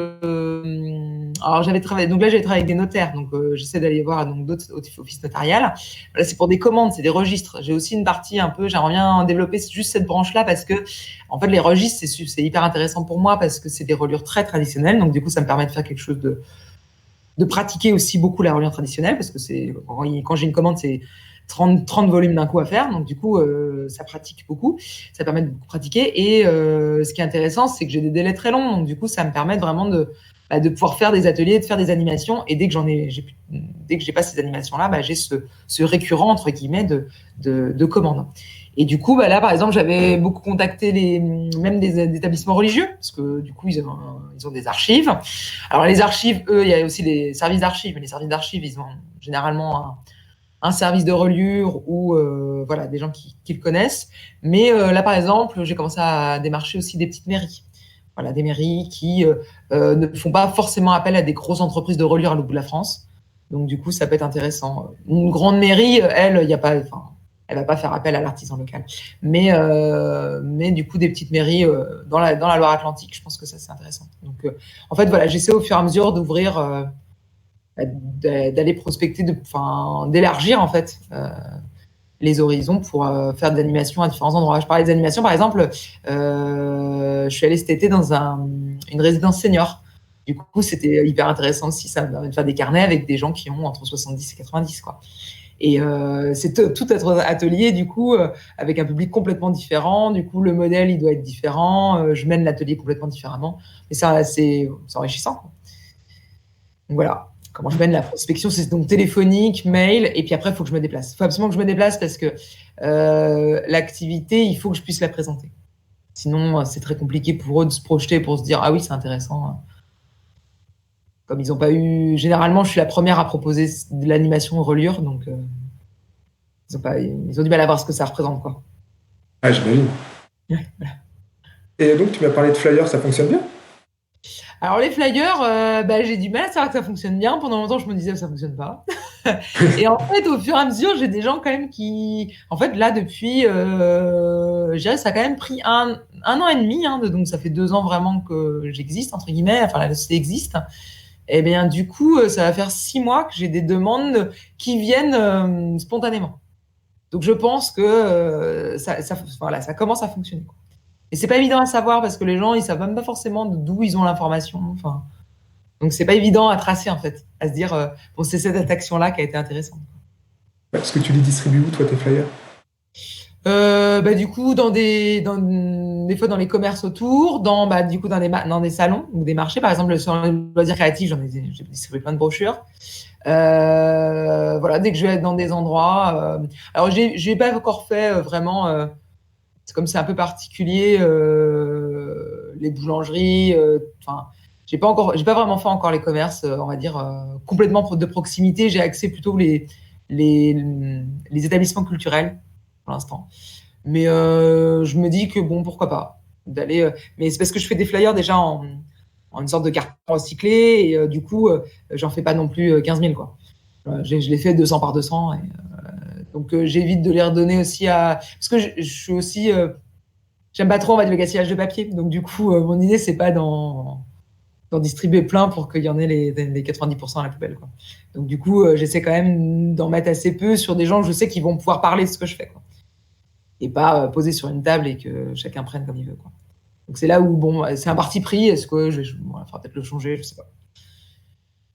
alors j'avais travaillé avec des notaires, donc j'essaie d'aller voir d'autres offices notariales. Là, c'est pour des commandes, c'est des registres. J'ai aussi une partie j'aimerais bien développer juste cette branche-là parce que, en fait, les registres, c'est hyper intéressant pour moi parce que c'est des reliures très traditionnelles. Donc, du coup, ça me permet de faire quelque chose de pratiquer aussi beaucoup la reliure traditionnelle parce que quand j'ai une commande, c'est 30 volumes d'un coup à faire. Donc, du coup, ça pratique beaucoup. Ça permet de beaucoup pratiquer. Et ce qui est intéressant, c'est que j'ai des délais très longs. Donc, du coup, ça me permet vraiment de pouvoir faire des ateliers, de faire des animations. Et dès que j'ai pas ces animations-là, j'ai ce récurrent, entre guillemets, de commandes. Et du coup, là, par exemple, j'avais beaucoup contacté même des établissements religieux, parce que du coup, ils ont des archives. Alors, les archives, eux, il y a aussi les services d'archives. Mais les services d'archives, ils ont généralement un service de reliure ou des gens qui le connaissent. Mais là, par exemple, j'ai commencé à démarcher aussi des petites mairies. Voilà, des mairies qui ne font pas forcément appel à des grosses entreprises de reliure à l'autre bout de la France. Donc, du coup, ça peut être intéressant. Une grande mairie, elle va pas faire appel à l'artisan local. Mais du coup, des petites mairies dans la Loire-Atlantique, je pense que ça, c'est intéressant. Donc, en fait, voilà, j'essaie au fur et à mesure d'ouvrir... d'aller prospecter, d'élargir en fait les horizons pour faire des animations à différents endroits. Je parlais des animations, par exemple, je suis allée cet été dans une résidence senior. Du coup, c'était hyper intéressant aussi, ça me permet de faire des carnets avec des gens qui ont entre 70 et 90, quoi. Et c'est tout être atelier, du coup, avec un public complètement différent. Du coup, le modèle, il doit être différent. Je mène l'atelier complètement différemment. Et ça, c'est enrichissant, quoi. Donc voilà, comment je mène la prospection, c'est donc téléphonique, mail, et puis après, il faut que je me déplace. Il faut absolument que je me déplace parce que l'activité, il faut que je puisse la présenter. Sinon, c'est très compliqué pour eux de se projeter, pour se dire, ah oui, c'est intéressant. Comme ils n'ont pas eu... Généralement, je suis la première à proposer de l'animation reliure, donc ils ont du mal à voir ce que ça représente, quoi. Ah, j'imagine. Ouais, voilà. Et donc, tu m'as parlé de flyers, ça fonctionne bien? Alors les flyers, j'ai du mal à savoir que ça fonctionne bien. Pendant longtemps, je me disais que ça fonctionne pas. Et en fait, au fur et à mesure, j'ai des gens quand même qui... En fait, là, depuis... je dirais, ça a quand même pris un an et demi. Donc, ça fait 2 ans vraiment que j'existe, entre guillemets. Enfin, la société existe. Et bien, du coup, ça va faire 6 mois que j'ai des demandes qui viennent spontanément. Donc, je pense que voilà, ça commence à fonctionner, quoi. Et c'est pas évident à savoir parce que les gens, ils savent même pas forcément d'où ils ont l'information. Enfin, donc c'est pas évident à tracer en fait, à se dire bon, c'est cette action-là qui a été intéressante. Parce que tu les distribues où, toi, tes flyers? Du coup, des fois dans les commerces autour, du coup dans des salons ou des marchés, par exemple le salon de loisirs créatifs, j'ai distribué plein de brochures. Voilà, dès que je vais être dans des endroits. Alors j'ai pas encore fait vraiment. C'est comme c'est un peu particulier, les boulangeries. Enfin, j'ai pas vraiment fait encore les commerces, on va dire complètement de proximité. J'ai axé plutôt les établissements culturels pour l'instant. Mais je me dis que bon, pourquoi pas d'aller. Mais c'est parce que je fais des flyers déjà en une sorte de carton recyclé et du coup, j'en fais pas non plus 15 000, quoi. Je les fais 200 par 200 donc j'évite de les redonner aussi parce que je suis aussi j'aime pas trop, on va dire, le gaspillage de papier. Donc du coup mon idée c'est pas d'en distribuer plein pour qu'il y en ait les 90% à la poubelle, quoi. Donc du coup j'essaie quand même d'en mettre assez peu sur des gens que je sais qu'ils vont pouvoir parler de ce que je fais, quoi. Et pas poser sur une table et que chacun prenne comme il veut, quoi. Donc c'est là où bon, c'est un parti pris. Est-ce que il faudra peut-être le changer, je sais pas.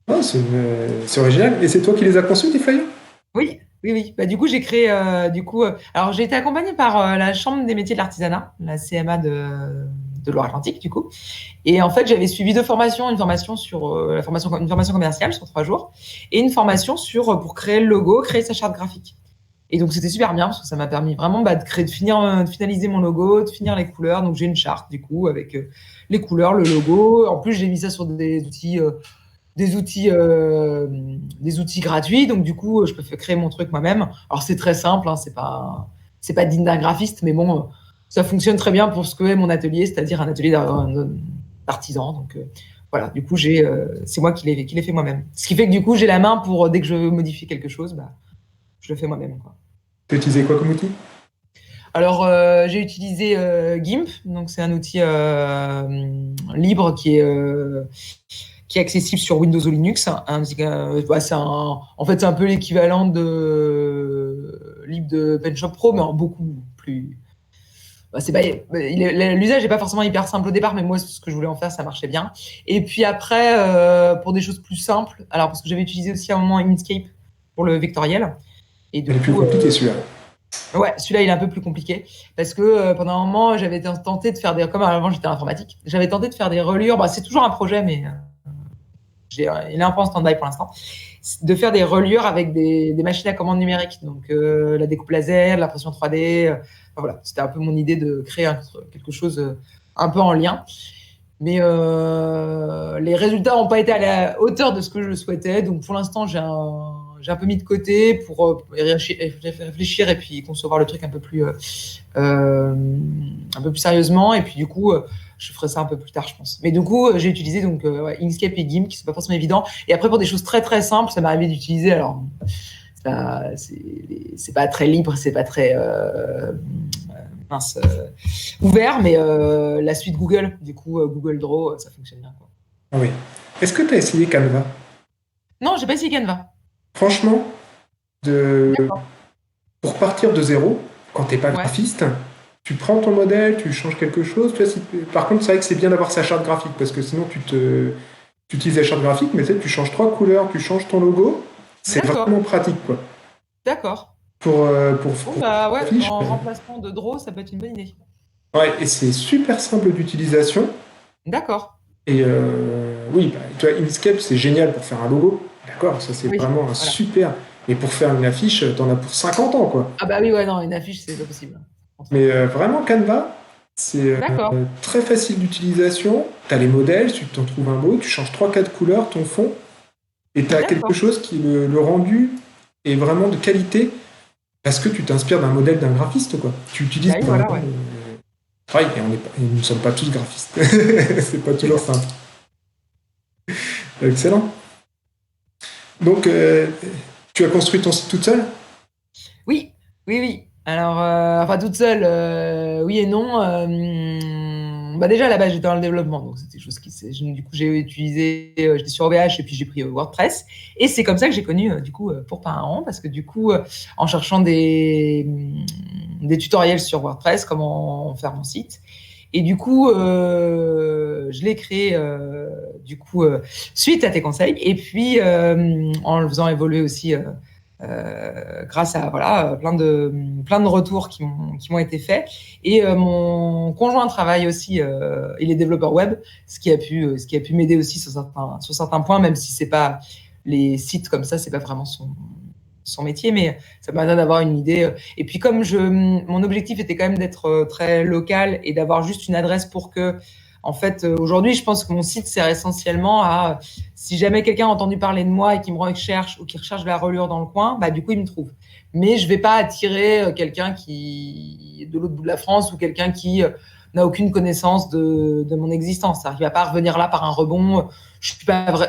Ah, c'est original. Et c'est toi qui les as conçus, tes flyers? Oui, oui, oui. Du coup, j'ai créé, alors j'ai été accompagnée par la Chambre des métiers de l'artisanat, la CMA de Loire-Atlantique, du coup. Et en fait, j'avais suivi 2 formations, une formation sur une formation commerciale sur 3 jours, et une formation pour créer le logo, créer sa charte graphique. Et donc, c'était super bien parce que ça m'a permis vraiment de finaliser mon logo, de finir les couleurs. Donc, j'ai une charte, du coup, avec les couleurs, le logo. En plus, j'ai mis ça sur des outils gratuits, donc du coup je peux créer mon truc moi-même. Alors c'est très simple, c'est pas digne d'un graphiste, mais bon, ça fonctionne très bien pour ce que est mon atelier, c'est-à-dire un atelier d'artisan. Donc voilà, du coup c'est moi qui l'ai fait moi-même. Ce qui fait que du coup j'ai la main pour dès que je veux modifier quelque chose, je le fais moi-même, quoi. Tu as utilisé quoi comme outil? Alors, j'ai utilisé GIMP, donc c'est un outil libre qui est accessible sur Windows ou Linux. En fait, c'est un peu l'équivalent libre de PenShop Pro, mais en beaucoup plus. L'usage n'est pas forcément hyper simple au départ, mais moi, ce que je voulais en faire, ça marchait bien. Et puis après, pour des choses plus simples, alors parce que j'avais utilisé aussi à un moment Inkscape pour le vectoriel. Et Il est plus compliqué, celui-là. Ouais, celui-là, il est un peu plus compliqué parce que pendant un moment, j'avais tenté de faire comme avant, j'étais en informatique, j'avais tenté de faire des reliures. C'est toujours un projet, mais il est un peu en stand-by pour l'instant, de faire des reliures avec des machines à commande numérique, donc la découpe laser, l'impression 3D. Voilà, c'était un peu mon idée de créer quelque chose un peu en lien. Mais les résultats n'ont pas été à la hauteur de ce que je souhaitais. Donc pour l'instant, j'ai un peu mis de côté pour réfléchir et puis concevoir le truc un peu plus sérieusement. Et puis du coup, je ferai ça un peu plus tard, je pense. Mais du coup, j'ai utilisé Inkscape et GIMP, qui sont pas forcément évidents. Et après, pour des choses très très simples, ça m'est arrivé d'utiliser. Alors, c'est pas très libre, c'est pas très ouvert, mais la suite Google, du coup, Google Draw, ça fonctionne bien, quoi. Ah oui. Est-ce que tu as essayé Canva? Non, j'ai pas essayé Canva. Franchement, pour partir de zéro, quand t'es pas graphiste, tu prends ton modèle, tu changes quelque chose. Par contre, c'est vrai que c'est bien d'avoir sa charte graphique, parce que sinon tu utilises la charte graphique, mais tu changes 3 couleurs, tu changes ton logo. C'est vraiment pratique, quoi. D'accord. Pour Bon, bah ouais, l'affiche. en remplacement de Draw, ça peut être une bonne idée. Ouais, et c'est super simple d'utilisation. D'accord. Et oui, bah, tu vois, Inkscape, c'est génial pour faire un logo. D'accord, ça c'est Oui, vraiment un voilà. super. Mais pour faire une affiche, t'en as pour 50 ans, quoi. Ah bah oui, ouais, non, une affiche, c'est pas possible. Mais vraiment, Canva, c'est D'accord. très facile d'utilisation. Tu as les modèles, tu t'en trouves un beau, tu changes trois quatre couleurs, ton fond, et tu as quelque D'accord. chose qui, le rendu est vraiment de qualité parce que tu t'inspires d'un modèle d'un graphiste, quoi. Tu utilises Bah oui, vraiment. voilà, ouais. Pareil, et nous ne sommes pas tous graphistes. C'est pas C'est toujours ça. simple. Excellent. Donc, tu as construit ton site toute seule? Oui, oui, oui. Alors, enfin, toute seule, oui et non. Bah déjà, à la base, j'étais dans le développement, donc c'était chose qui, du coup, j'ai utilisé, j'étais sur OVH et puis j'ai pris WordPress. Et c'est comme ça que j'ai connu, du coup, pour pas un rond, parce que du coup, en cherchant des tutoriels sur WordPress, comment faire mon site. Et du coup, je l'ai créé, du coup, suite à tes conseils, et puis en le faisant évoluer aussi. Grâce à voilà plein de retours qui m'ont été faits et mon conjoint travaille aussi il est développeur web ce qui a pu m'aider aussi sur certains points même si c'est pas les sites comme ça c'est pas vraiment son métier mais ça m'a donné d'avoir une idée et puis comme mon objectif était quand même d'être très local et d'avoir juste une adresse pour que en fait, aujourd'hui, je pense que mon site sert essentiellement à si jamais quelqu'un a entendu parler de moi et qui me recherche ou qui recherche de la reliure dans le coin, bah du coup il me trouve. Mais je vais pas attirer quelqu'un qui est de l'autre bout de la France ou quelqu'un qui n'a aucune connaissance de mon existence. Il va pas revenir là par un rebond. Je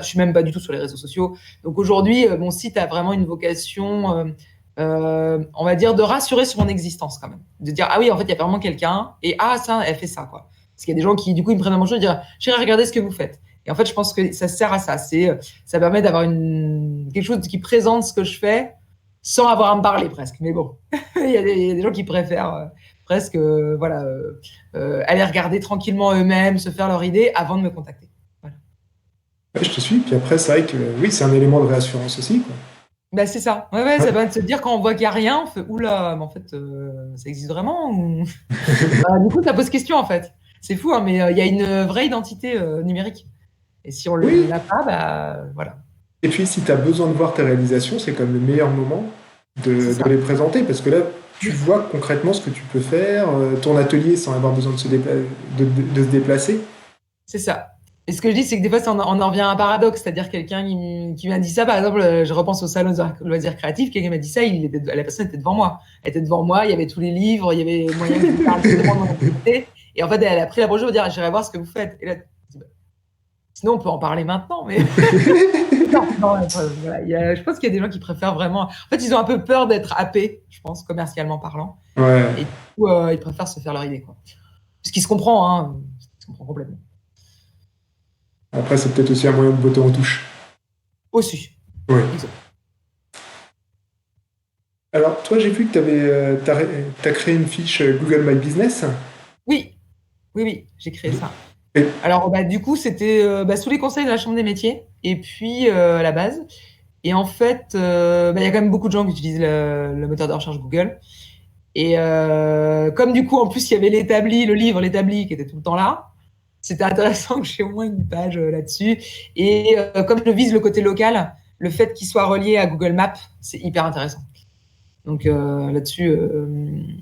suis même pas du tout sur les réseaux sociaux. Donc aujourd'hui, mon site a vraiment une vocation, on va dire, de rassurer sur mon existence quand même, de dire ah oui en fait il y a vraiment quelqu'un et ah ça elle fait ça quoi. Parce qu'il y a des gens qui du coup ils me prennent à mon jeu et dire j'irai regarder ce que vous faites. Et en fait, je pense que ça sert à ça. Ça permet d'avoir quelque chose qui présente ce que je fais sans avoir à me parler presque. Mais bon, il y a des gens qui préfèrent presque voilà, aller regarder tranquillement eux-mêmes, se faire leur idée avant de me contacter. Voilà. Ouais, je te suis. Puis après, c'est vrai que oui, c'est un élément de réassurance aussi, quoi. Bah, c'est ça. Ouais, ouais, ça Ouais. permet de se dire quand on voit qu'il n'y a rien, on fait oula, mais en fait, ça existe vraiment ou... Bah, du coup, ça pose question en fait. C'est fou, hein, mais il y a une vraie identité numérique. Et si on Oui. l'a pas, bah voilà. Et puis, si tu as besoin de voir tes réalisations, c'est comme le meilleur moment C'est de ça. les présenter parce que là, tu Oui. vois concrètement ce que tu peux faire, ton atelier sans avoir besoin de se déplacer. C'est ça. Et ce que je dis, c'est que des fois, on en revient à un paradoxe, c'est-à-dire quelqu'un qui m'a dit ça, par exemple, je repense au salon de loisirs créatifs, quelqu'un m'a dit ça, la personne était devant moi. Elle était devant moi, il y avait tous les livres, il y avait moyen que je lui parle librement de mon activité. Et en fait, elle a pris la brochure pour dire, j'irai voir ce que vous faites. Et là, sinon, on peut en parler maintenant, mais non, non, voilà. Je pense qu'il y a des gens qui préfèrent vraiment. En fait, ils ont un peu peur d'être happés, je pense, commercialement parlant. Et Ouais. du coup, ils préfèrent se faire leur idée, quoi. Ce qui se comprend, hein. Ce qui se comprend complètement. Après, c'est peut-être aussi un moyen de botter en touche. Aussi. Ouais. Exact. Alors, toi, j'ai vu que tu as créé une fiche Google My Business. Oui, oui, oui, j'ai créé ça. Et, Alors, bah, du coup, c'était sous les conseils de la Chambre des métiers, et puis à la base. Et en fait, il y a quand même beaucoup de gens qui utilisent le moteur de recherche Google. Et comme du coup, en plus, il y avait le livre, l'établi, qui était tout le temps là, c'était intéressant que j'ai au moins une page là-dessus. Et comme je vise le côté local, le fait qu'il soit relié à Google Maps, c'est hyper intéressant. Donc là-dessus,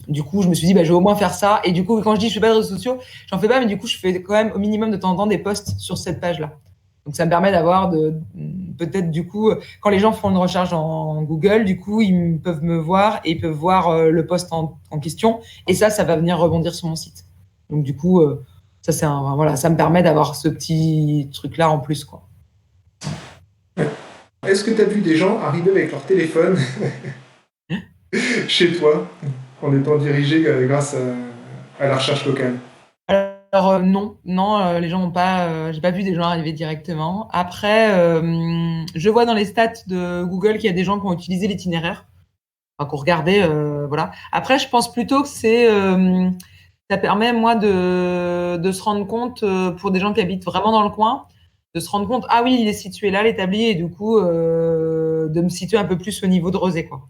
du coup, je me suis dit, bah, je vais au moins faire ça. Et du coup, quand je dis je fais pas de réseaux sociaux, j'en fais pas, mais du coup, je fais quand même au minimum de temps en temps des posts sur cette page-là. Donc ça me permet d'avoir peut-être du coup, quand les gens font une recherche en Google, du coup, peuvent me voir et ils peuvent voir le post en question. Et ça va venir rebondir sur mon site. Donc du coup, ça c'est voilà, ça me permet d'avoir ce petit truc-là en plus, quoi. est-ce que tu as vu des gens arriver avec leur téléphone chez toi en étant dirigés grâce à la recherche locale? Alors non, non, les gens n'ont pas, j'ai pas vu des gens arriver directement. Après, je vois dans les stats de Google qu'il y a des gens qui ont utilisé l'itinéraire, enfin, qui ont regardé, voilà. Après, je pense plutôt que ça permet moi de se rendre compte pour des gens qui habitent vraiment dans le coin, de se rendre compte, ah oui, il est situé là, l'établi, et du coup de me situer un peu plus au niveau de Rosé, quoi.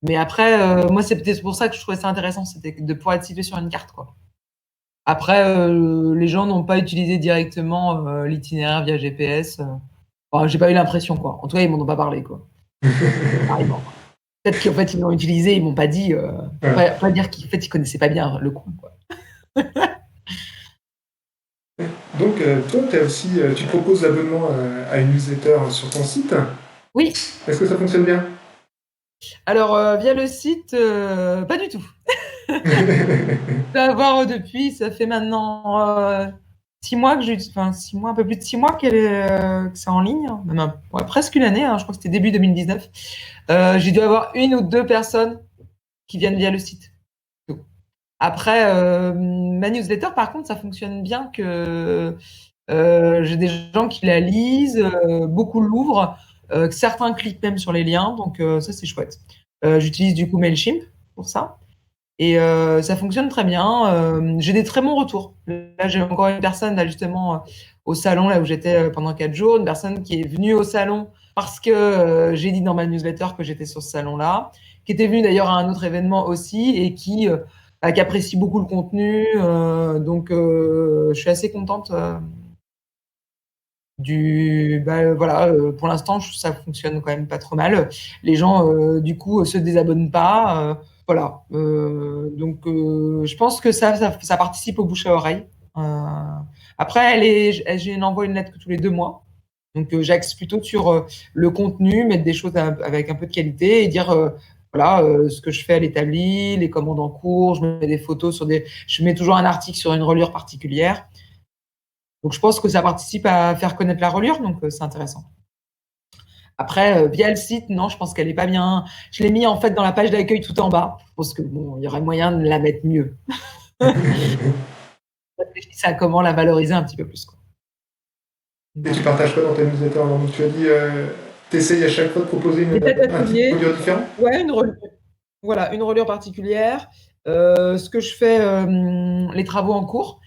Mais après, moi, c'est peut-être pour ça que je trouvais ça intéressant, c'était de pouvoir être situé sur une carte, quoi. Après, les gens n'ont pas utilisé directement l'itinéraire via GPS. Enfin, j'ai pas eu l'impression, quoi. En tout cas, ils m'en ont pas parlé, quoi. Carrément. Peut-être qu'en fait, ils l'ont utilisé, ils m'ont pas dit, pas dire qu'en fait, ils connaissaient pas bien le coin, quoi. Donc, toi, tu proposes l'abonnement à une newsletter sur ton site. Oui. Est-ce que ça fonctionne bien? Alors, via le site, pas du tout. Je dois avoir depuis, ça fait maintenant 6 mois enfin 6 mois, un peu plus de 6 mois que c'est en ligne, hein. Même ouais, presque une année, hein, je crois que c'était début 2019. J'ai dû avoir 1 ou 2 personnes qui viennent via le site. Après, ma newsletter, par contre, ça fonctionne bien que j'ai des gens qui la lisent, beaucoup l'ouvrent, certains cliquent même sur les liens, donc ça, c'est chouette. J'utilise du coup Mailchimp pour ça. Et ça fonctionne très bien. J'ai des très bons retours. Là, j'ai encore une personne, là, justement, au salon, là où j'étais pendant 4 jours, une personne qui est venue au salon parce que j'ai dit dans ma newsletter que j'étais sur ce salon-là, qui était venue d'ailleurs à un autre événement aussi et qui apprécie beaucoup le contenu. Donc, je suis assez contente voilà, pour l'instant, ça fonctionne quand même pas trop mal. Les gens, du coup, se désabonnent pas. Voilà. Donc, je pense que ça participe au bouche à oreille. Après, j'envoie une lettre que tous les 2 mois. Donc, j'axe plutôt sur le contenu, mettre des choses avec un peu de qualité et dire voilà ce que je fais à l'établi, les commandes en cours, je mets des photos je mets toujours un article sur une reliure particulière. Donc, je pense que ça participe à faire connaître la reliure, donc c'est intéressant. Après, via le site, non, je pense qu'elle est pas bien. Je l'ai mis en fait dans la page d'accueil tout en bas. Je pense que bon, il y aurait moyen de la mettre mieux. Réfléchissez à comment la valoriser un petit peu plus, quoi. Et tu partages quoi dans ta newsletter? Donc, tu as dit, tu essayes à chaque fois de proposer un type de reliure différent? Ouais, voilà, une reliure particulière. Ce que je fais, les travaux en cours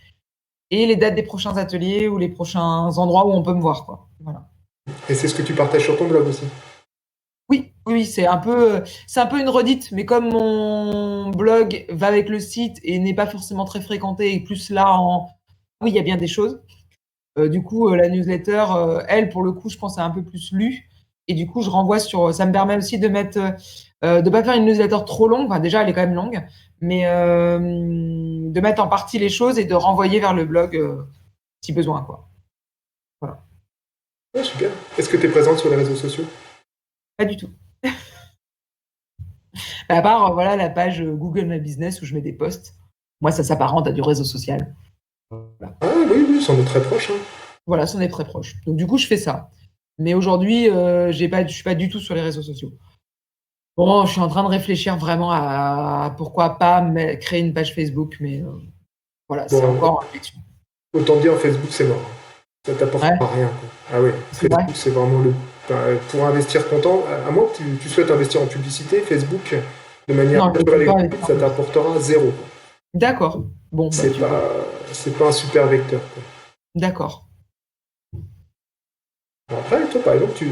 et les dates des prochains ateliers ou les prochains endroits où on peut me voir, quoi. Voilà. Et c'est ce que tu partages sur ton blog aussi? Oui, c'est un peu une redite, mais comme mon blog va avec le site et n'est pas forcément très fréquenté et plus là oui, il y a bien des choses. Du coup, la newsletter, elle, pour le coup, je pense, est un peu plus lue et du coup, je renvoie ça me permet aussi de mettre, de pas faire une newsletter trop longue. Enfin, déjà, elle est quand même longue, mais de mettre en partie les choses et de renvoyer vers le blog, si besoin, quoi. Voilà. Ouais, super. Est-ce que tu es présente sur les réseaux sociaux? Pas du tout. À part, voilà, la page Google My Business où je mets des posts. Moi, ça s'apparente à du réseau social. Voilà. Ah oui, c'en est très proche, hein. Voilà, c'en est très proche. Donc, du coup, je fais ça. Mais aujourd'hui, je suis pas du tout sur les réseaux sociaux. Bon, je suis en train de réfléchir vraiment à pourquoi pas créer une page Facebook, mais voilà, c'est encore en réflexion. Autant dire, Facebook, c'est mort. Ça t'apporte rien, quoi. Ah oui, Facebook, c'est vraiment pour investir ton temps, à moins que tu souhaites investir en publicité, Facebook, de manière naturelle et gratuite, ça t'apportera 0. D'accord. Bon, c'est pas un super vecteur, quoi. D'accord. Après, toi, par exemple, si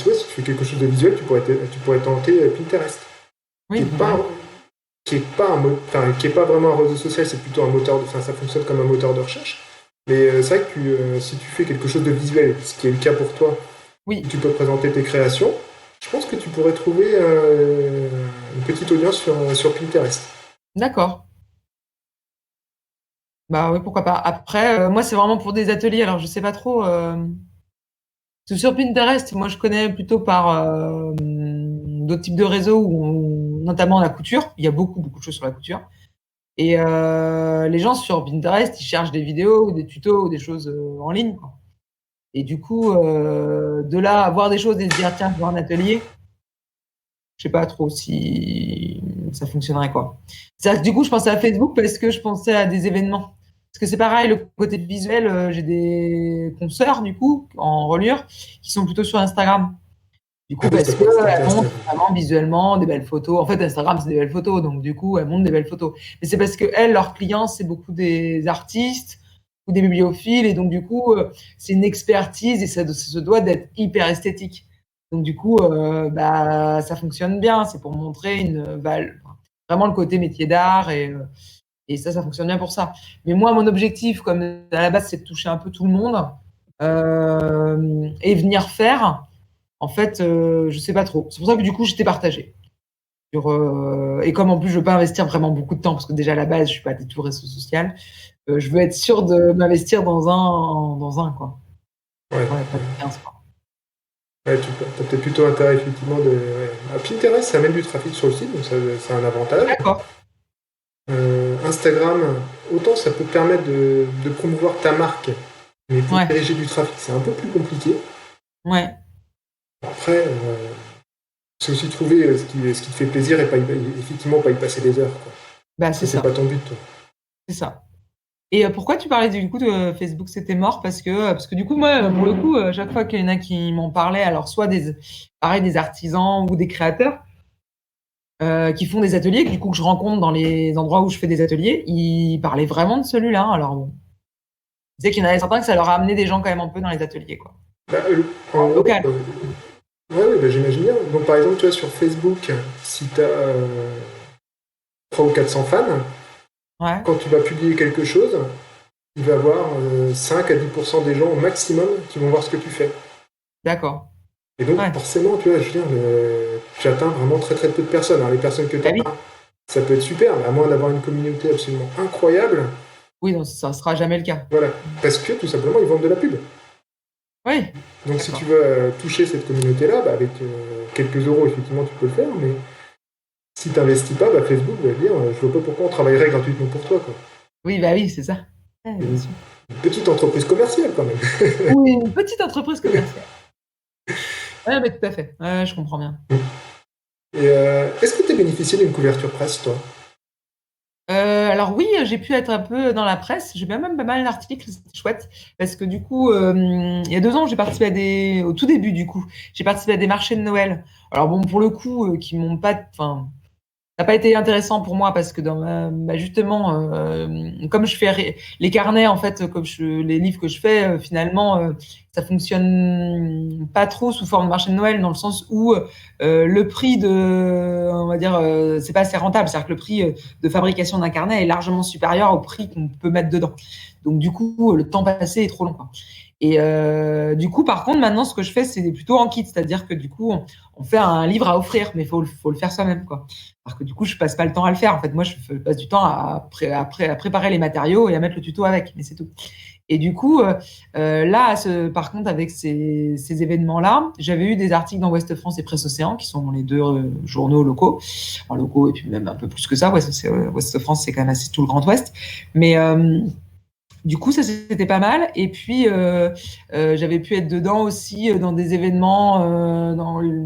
tu fais quelque chose de visuel, tu pourrais tenter Pinterest. Oui, qui est pas vraiment un réseau social, c'est plutôt un moteur ça fonctionne comme un moteur de recherche. Mais c'est vrai que si tu fais quelque chose de visuel, ce qui est le cas pour toi, oui, tu peux présenter tes créations, je pense que tu pourrais trouver une petite audience sur Pinterest. D'accord. Bah oui, pourquoi pas. Après, moi, c'est vraiment pour des ateliers, alors je sais pas trop. Sur Pinterest, moi, je connais plutôt par d'autres types de réseaux, notamment la couture. Il y a beaucoup de choses sur la couture. Et les gens sur Pinterest, ils cherchent des vidéos ou des tutos ou des choses en ligne, quoi. Et du coup, de là à voir des choses et se dire, tiens, je veux un atelier, je sais pas trop si ça fonctionnerait, quoi. Du coup, je pensais à Facebook parce que je pensais à des événements. Parce que c'est pareil, le côté visuel, j'ai des consoeurs, du coup, en reliure, qui sont plutôt sur Instagram. Du coup, parce qu'elles montrent vraiment visuellement des belles photos. En fait, Instagram, c'est des belles photos. Donc, du coup, elles montrent des belles photos. Mais c'est parce que leurs clients, c'est beaucoup des artistes ou des bibliophiles. Et donc, du coup, c'est une expertise et ça se doit d'être hyper esthétique. Donc du coup, ça fonctionne bien. C'est pour montrer vraiment le côté métier d'art et ça fonctionne bien pour ça. Mais moi, mon objectif, comme à la base, c'est de toucher un peu tout le monde et venir faire. En fait, je sais pas trop. C'est pour ça que du coup, j'étais partagée. Et comme en plus, je veux pas investir vraiment beaucoup de temps, parce que déjà à la base, je suis pas du tout réseau social. Je veux être sûre de m'investir dans un quoi. Ouais. Ouais, pas de 15 quoi. Ouais, tu as peut-être plutôt intérêt effectivement de. Ouais. Ah, Pinterest, ça amène du trafic sur le site, donc ça, c'est un avantage. D'accord. Instagram, autant ça peut te permettre de promouvoir ta marque, mais pour Ouais. diriger du trafic, c'est un peu plus compliqué. Ouais. Après, c'est aussi trouver ce qui te fait plaisir et effectivement pas y passer des heures, quoi. Bah, Parce que c'est c'est pas ça. ton but, toi. C'est ça. Et pourquoi tu parlais du coup de Facebook, c'était mort? Parce que du coup, moi, pour le coup, chaque fois qu'il y en a qui m'en parlaient, alors soit pareil, des artisans ou des créateurs qui font des ateliers, du coup, que je rencontre dans les endroits où je fais des ateliers, ils parlaient vraiment de celui-là. Alors bon, ils disaient qu'il y en avait certains que ça leur a amené des gens quand même un peu dans les ateliers, quoi. Bah, en En gros, local. ouais, bah, j'imagine bien. Donc par exemple, toi sur Facebook, si tu as 300 ou 400 fans, Ouais, quand tu vas publier quelque chose, il va y avoir 5 à 10% des gens au maximum qui vont voir ce que tu fais. d'accord. Et donc Ouais. forcément, tu vois, je veux dire, tu atteins vraiment très très peu de personnes. Alors, les personnes que tu Bah as, oui. ça peut être super, mais à moins d'avoir une communauté absolument incroyable, Oui, non, ça sera jamais le cas. voilà. Parce que tout simplement, ils vendent de la pub. Oui, Donc si tu d'accord. veux toucher cette communauté-là, bah, avec quelques euros, effectivement, tu peux le faire, mais si tu n'investis pas, bah, Facebook va dire, je vois pas pourquoi on travaillerait gratuitement pour toi, quoi. Oui, bah oui, c'est ça. Ouais, bien sûr. Une petite entreprise commerciale, quand même. Oui, une petite entreprise commerciale. Ouais, mais tout à fait. Ouais, je comprends bien. Et est-ce que tu as bénéficié d'une couverture presse, toi? Alors oui, j'ai pu être un peu dans la presse. J'ai même pas mal d'articles, c'était chouette. Parce que du coup, il y a 2 ans, j'ai participé au tout début du coup, j'ai participé à des marchés de Noël. Alors bon, pour le coup, qui m'ont pas, enfin, ça n'a pas été intéressant pour moi parce que justement, comme je fais les carnets en fait, les livres que je fais, finalement, ça fonctionne pas trop sous forme de marché de Noël dans le sens où le prix on va dire, c'est pas assez rentable, c'est-à-dire que le prix de fabrication d'un carnet est largement supérieur au prix qu'on peut mettre dedans. Donc du coup, le temps passé est trop long, quoi. Et du coup, par contre, maintenant, ce que je fais, c'est plutôt en kit, c'est-à-dire que du coup, on fait un livre à offrir, mais faut le faire soi-même, quoi. Alors que du coup, je passe pas le temps à le faire. En fait, moi, je passe du temps à préparer les matériaux et à mettre le tuto avec, mais c'est tout. Et du coup, là, par contre, avec ces événements-là, j'avais eu des articles dans Ouest France et Presse Océan, qui sont les deux journaux locaux, en locaux et puis même un peu plus que ça. Ouest France, c'est quand même assez tout le Grand Ouest. Mais du coup, ça, c'était pas mal. Et puis, j'avais pu être dedans aussi dans des événements,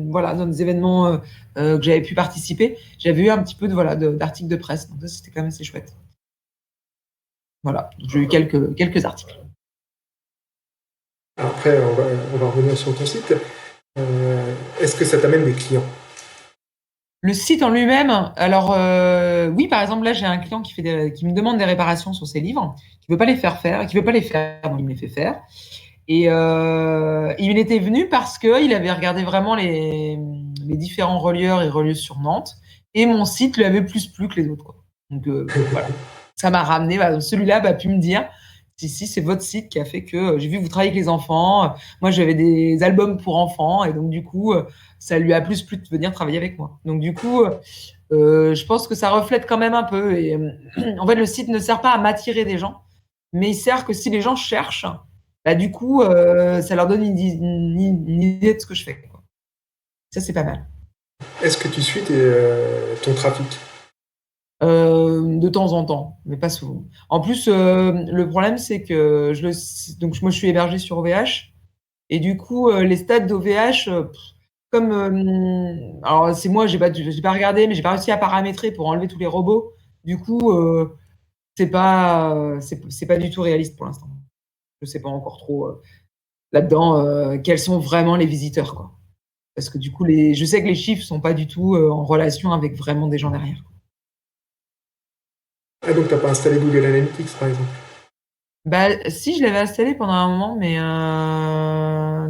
voilà, dans des événements que j'avais pu participer. J'avais eu un petit peu d'articles de presse. Donc ça, c'était quand même assez chouette. Voilà, j'ai eu quelques articles. Après, on va revenir sur ton site. Est-ce que ça t'amène des clients? Le site en lui-même, alors oui, par exemple, là, j'ai un client qui me demande des réparations sur ses livres, qui veut pas les faire, qui veut pas les faire, donc il me les fait faire. Et il était venu parce qu'il avait regardé vraiment les différents relieurs et relieuses sur Nantes. Et mon site lui avait plus plu que les autres, quoi. Donc voilà. Ça m'a ramené. Bah, celui-là a pu me dire si, c'est votre site qui a fait que j'ai vu que vous travaillez avec les enfants. Moi, j'avais des albums pour enfants. Et donc, du coup, ça lui a plus plu de venir travailler avec moi. Donc, du coup, je pense que ça reflète quand même un peu. Et en fait, le site ne sert pas à m'attirer des gens, mais il sert que si les gens cherchent, bah, du coup, ça leur donne une idée de ce que je fais, quoi. Ça, c'est pas mal. Est-ce que tu suis ton trafic? De temps en temps, mais pas souvent. En plus, le problème, c'est que donc moi, je suis hébergé sur OVH, et du coup, les stats d'OVH, comme, alors c'est moi, j'ai pas regardé, mais j'ai pas réussi à paramétrer pour enlever tous les robots. Du coup, c'est pas du tout réaliste pour l'instant. Je sais pas encore trop là-dedans quels sont vraiment les visiteurs, quoi. Parce que du coup, je sais que les chiffres sont pas du tout en relation avec vraiment des gens derrière. Ah, donc t'as pas installé Google Analytics, par exemple? Bah, si, je l'avais installé pendant un moment, mais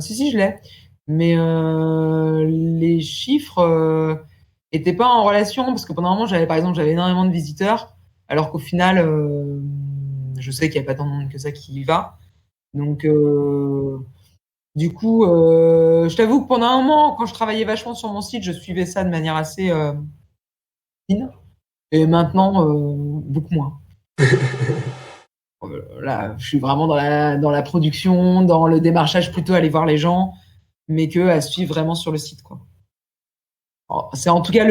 si, je l'ai. Mais les chiffres étaient pas en relation parce que pendant un moment, par exemple, j'avais énormément de visiteurs, alors qu'au final, je sais qu'il n'y a pas tant de monde que ça qui y va. Donc, du coup, je t'avoue que pendant un moment, quand je travaillais vachement sur mon site, je suivais ça de manière assez fine. Et maintenant, beaucoup moins. Là, je suis vraiment dans la production, dans le démarchage, plutôt aller voir les gens, mais que à suivre vraiment sur le site, quoi. C'est en tout cas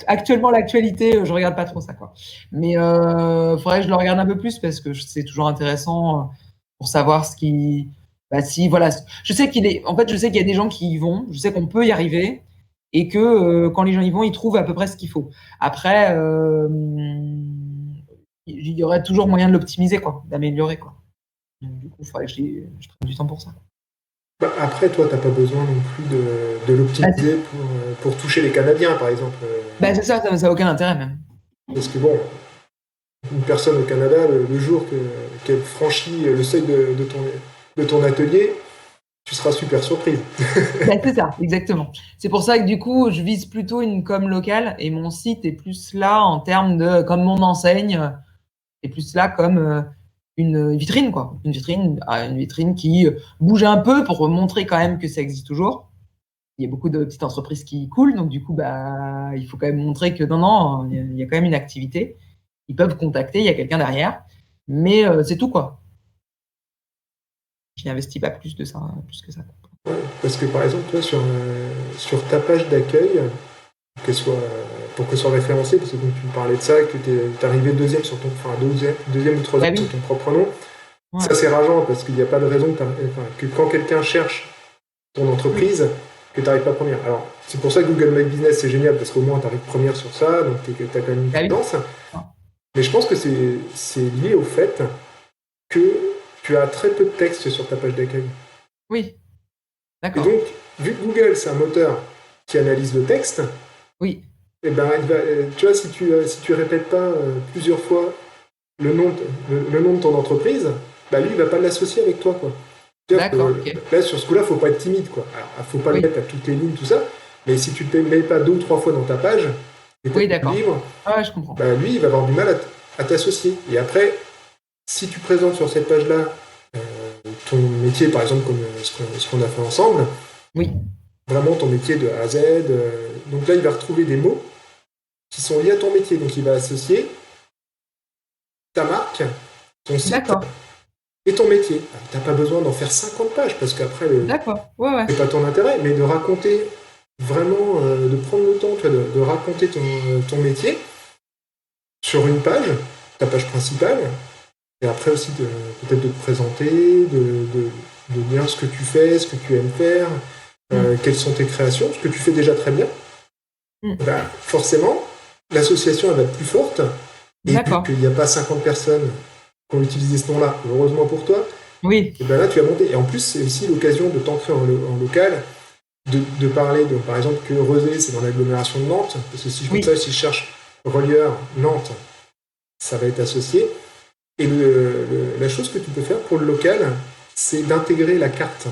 actuellement l'actualité, je regarde pas trop ça, quoi. Mais faudrait que je le regarde un peu plus parce que c'est toujours intéressant pour savoir ce qui, bah, si voilà, je sais je sais qu'il y a des gens qui y vont, je sais qu'on peut y arriver et que quand les gens y vont, ils trouvent à peu près ce qu'il faut. Après, il y aurait toujours moyen de l'optimiser, quoi, d'améliorer, quoi. Donc, du coup, il faudrait que je prenne du temps pour ça. Bah, après, toi, t'as pas besoin non plus de Bah, l'optimiser pour toucher les Canadiens, par exemple. c'est ça, ça n'a aucun intérêt même. Parce que bon, une personne au Canada, le jour qu'elle franchit le seuil de ton atelier, tu seras super surprise. C'est ça, exactement. C'est pour ça que du coup, je vise plutôt une com locale et mon site est plus là en termes de, comme mon enseigne, est plus là comme une vitrine, quoi. Une vitrine qui bouge un peu pour montrer quand même que ça existe toujours. Il y a beaucoup de petites entreprises qui coulent, donc du coup, bah, il faut quand même montrer que non, il y a quand même une activité. Ils peuvent contacter, il y a quelqu'un derrière, mais c'est tout, quoi. Je n'investis pas plus que ça. Ouais, parce que par exemple, toi, sur ta page d'accueil, pour que ce soit référencé, parce que donc, tu me parlais de ça, que tu es arrivé deuxième sur ton, enfin, deuxième ou troisième sur ton propre nom. Ouais. Ça, c'est rageant parce qu'il n'y a pas de raison que quand quelqu'un cherche ton entreprise, que tu n'arrives pas première. Alors, c'est pour ça que Google My Business, c'est génial, parce qu'au moins, tu arrives première sur ça, donc tu as quand même une cadence. Mais je pense que c'est lié au fait que tu as très peu de texte sur ta page d'accueil. Oui, d'accord. Et donc, vu que Google, c'est un moteur qui analyse le texte, oui. et ben, tu vois, si tu répètes pas plusieurs fois le nom de ton entreprise, bah, lui, il va pas l'associer avec toi, quoi. D'accord, ok. Là, sur ce coup-là, faut pas être timide, quoi. Alors, faut pas le mettre à toutes les lignes, tout ça, mais si tu ne le mets pas 2 ou 3 fois dans ta page, et d'accord. livre, je comprends. Bah, lui, il va avoir du mal à t'associer. Et après, si tu présentes sur cette page-là ton métier, par exemple, comme ce qu'on a fait ensemble, oui. Vraiment ton métier de A à Z, donc là, il va retrouver des mots qui sont liés à ton métier. Donc, il va associer ta marque, ton site et ton métier. Tu n'as pas besoin d'en faire 50 pages parce qu'après, c'est pas ton intérêt, mais de raconter vraiment, de prendre le temps de raconter ton métier sur une page, ta page principale, et après aussi peut-être de te présenter, de dire ce que tu fais, ce que tu aimes faire, quelles sont tes créations, ce que tu fais déjà très bien. Bah, forcément, l'association elle va être plus forte. Et vu qu'il n'y a pas 50 personnes qui ont utilisé ce nom-là, heureusement pour toi, oui. Et ben là tu vas monter. Et en plus, c'est aussi l'occasion de t'ancrer en local, de parler, par exemple, que Rezé, c'est dans l'agglomération de Nantes, parce que si je cherche relieur Nantes, ça va être associé. Et la chose que tu peux faire pour le local, c'est d'intégrer la carte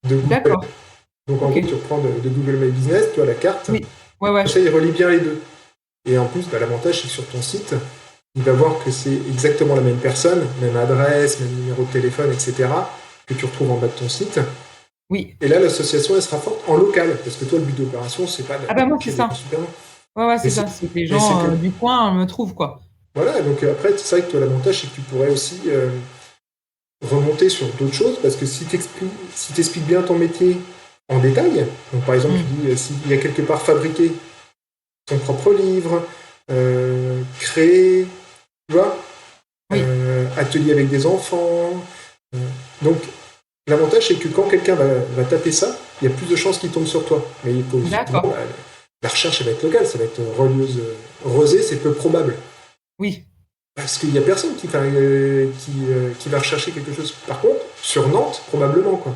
de Google. D'accord. Donc en gros, tu reprends de Google My Business, tu as la carte. Oui. Ça, il relie bien les deux. Et en plus, l'avantage, c'est que sur ton site, il va voir que c'est exactement la même personne, même adresse, même numéro de téléphone, etc., que tu retrouves en bas de ton site. Oui. Et là, l'association, elle sera forte en local, parce que toi, le but d'opération, c'est pas de moi, c'est ça. C'est ça. C'est que les gens du coin me trouvent, quoi. Voilà, donc après, c'est vrai que toi, l'avantage, c'est que tu pourrais aussi remonter sur d'autres choses, parce que si tu expliques bien ton métier en détail, donc par exemple, tu dis s'il y a quelque part fabriqué ton propre livre, créer, tu vois, atelier avec des enfants. Donc, l'avantage, c'est que quand quelqu'un va taper ça, il y a plus de chances qu'il tombe sur toi. Mais il faut la recherche, elle va être locale, ça va être relieuse. Rosée, c'est peu probable. Oui. Parce qu'il n'y a personne qui va rechercher quelque chose. Par contre, sur Nantes, probablement, quoi.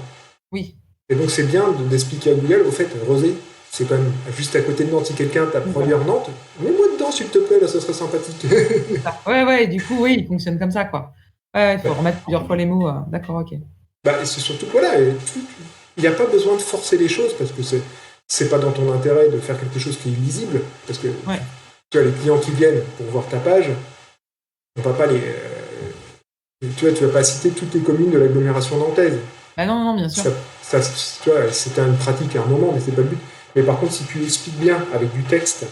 Oui. Et donc, c'est bien d'expliquer à Google, au fait, Rosé, c'est quand même juste à côté de Nantes. Si quelqu'un tape relieur Nantes, mets-moi dedans, s'il te plaît, là, ça serait sympathique. Du coup, il fonctionne comme ça, quoi. Il faut remettre plusieurs fois les mots. D'accord, ok. Bah, c'est surtout que voilà, il n'y a pas besoin de forcer les choses parce que c'est pas dans ton intérêt de faire quelque chose qui est illisible. Parce que tu as les clients qui viennent pour voir ta page, on va pas tu vas pas citer toutes les communes de l'agglomération nantaise. Ah non, bien sûr. Tu vois, c'était une pratique à un moment, mais c'est pas le but. Mais par contre, si tu expliques bien avec du texte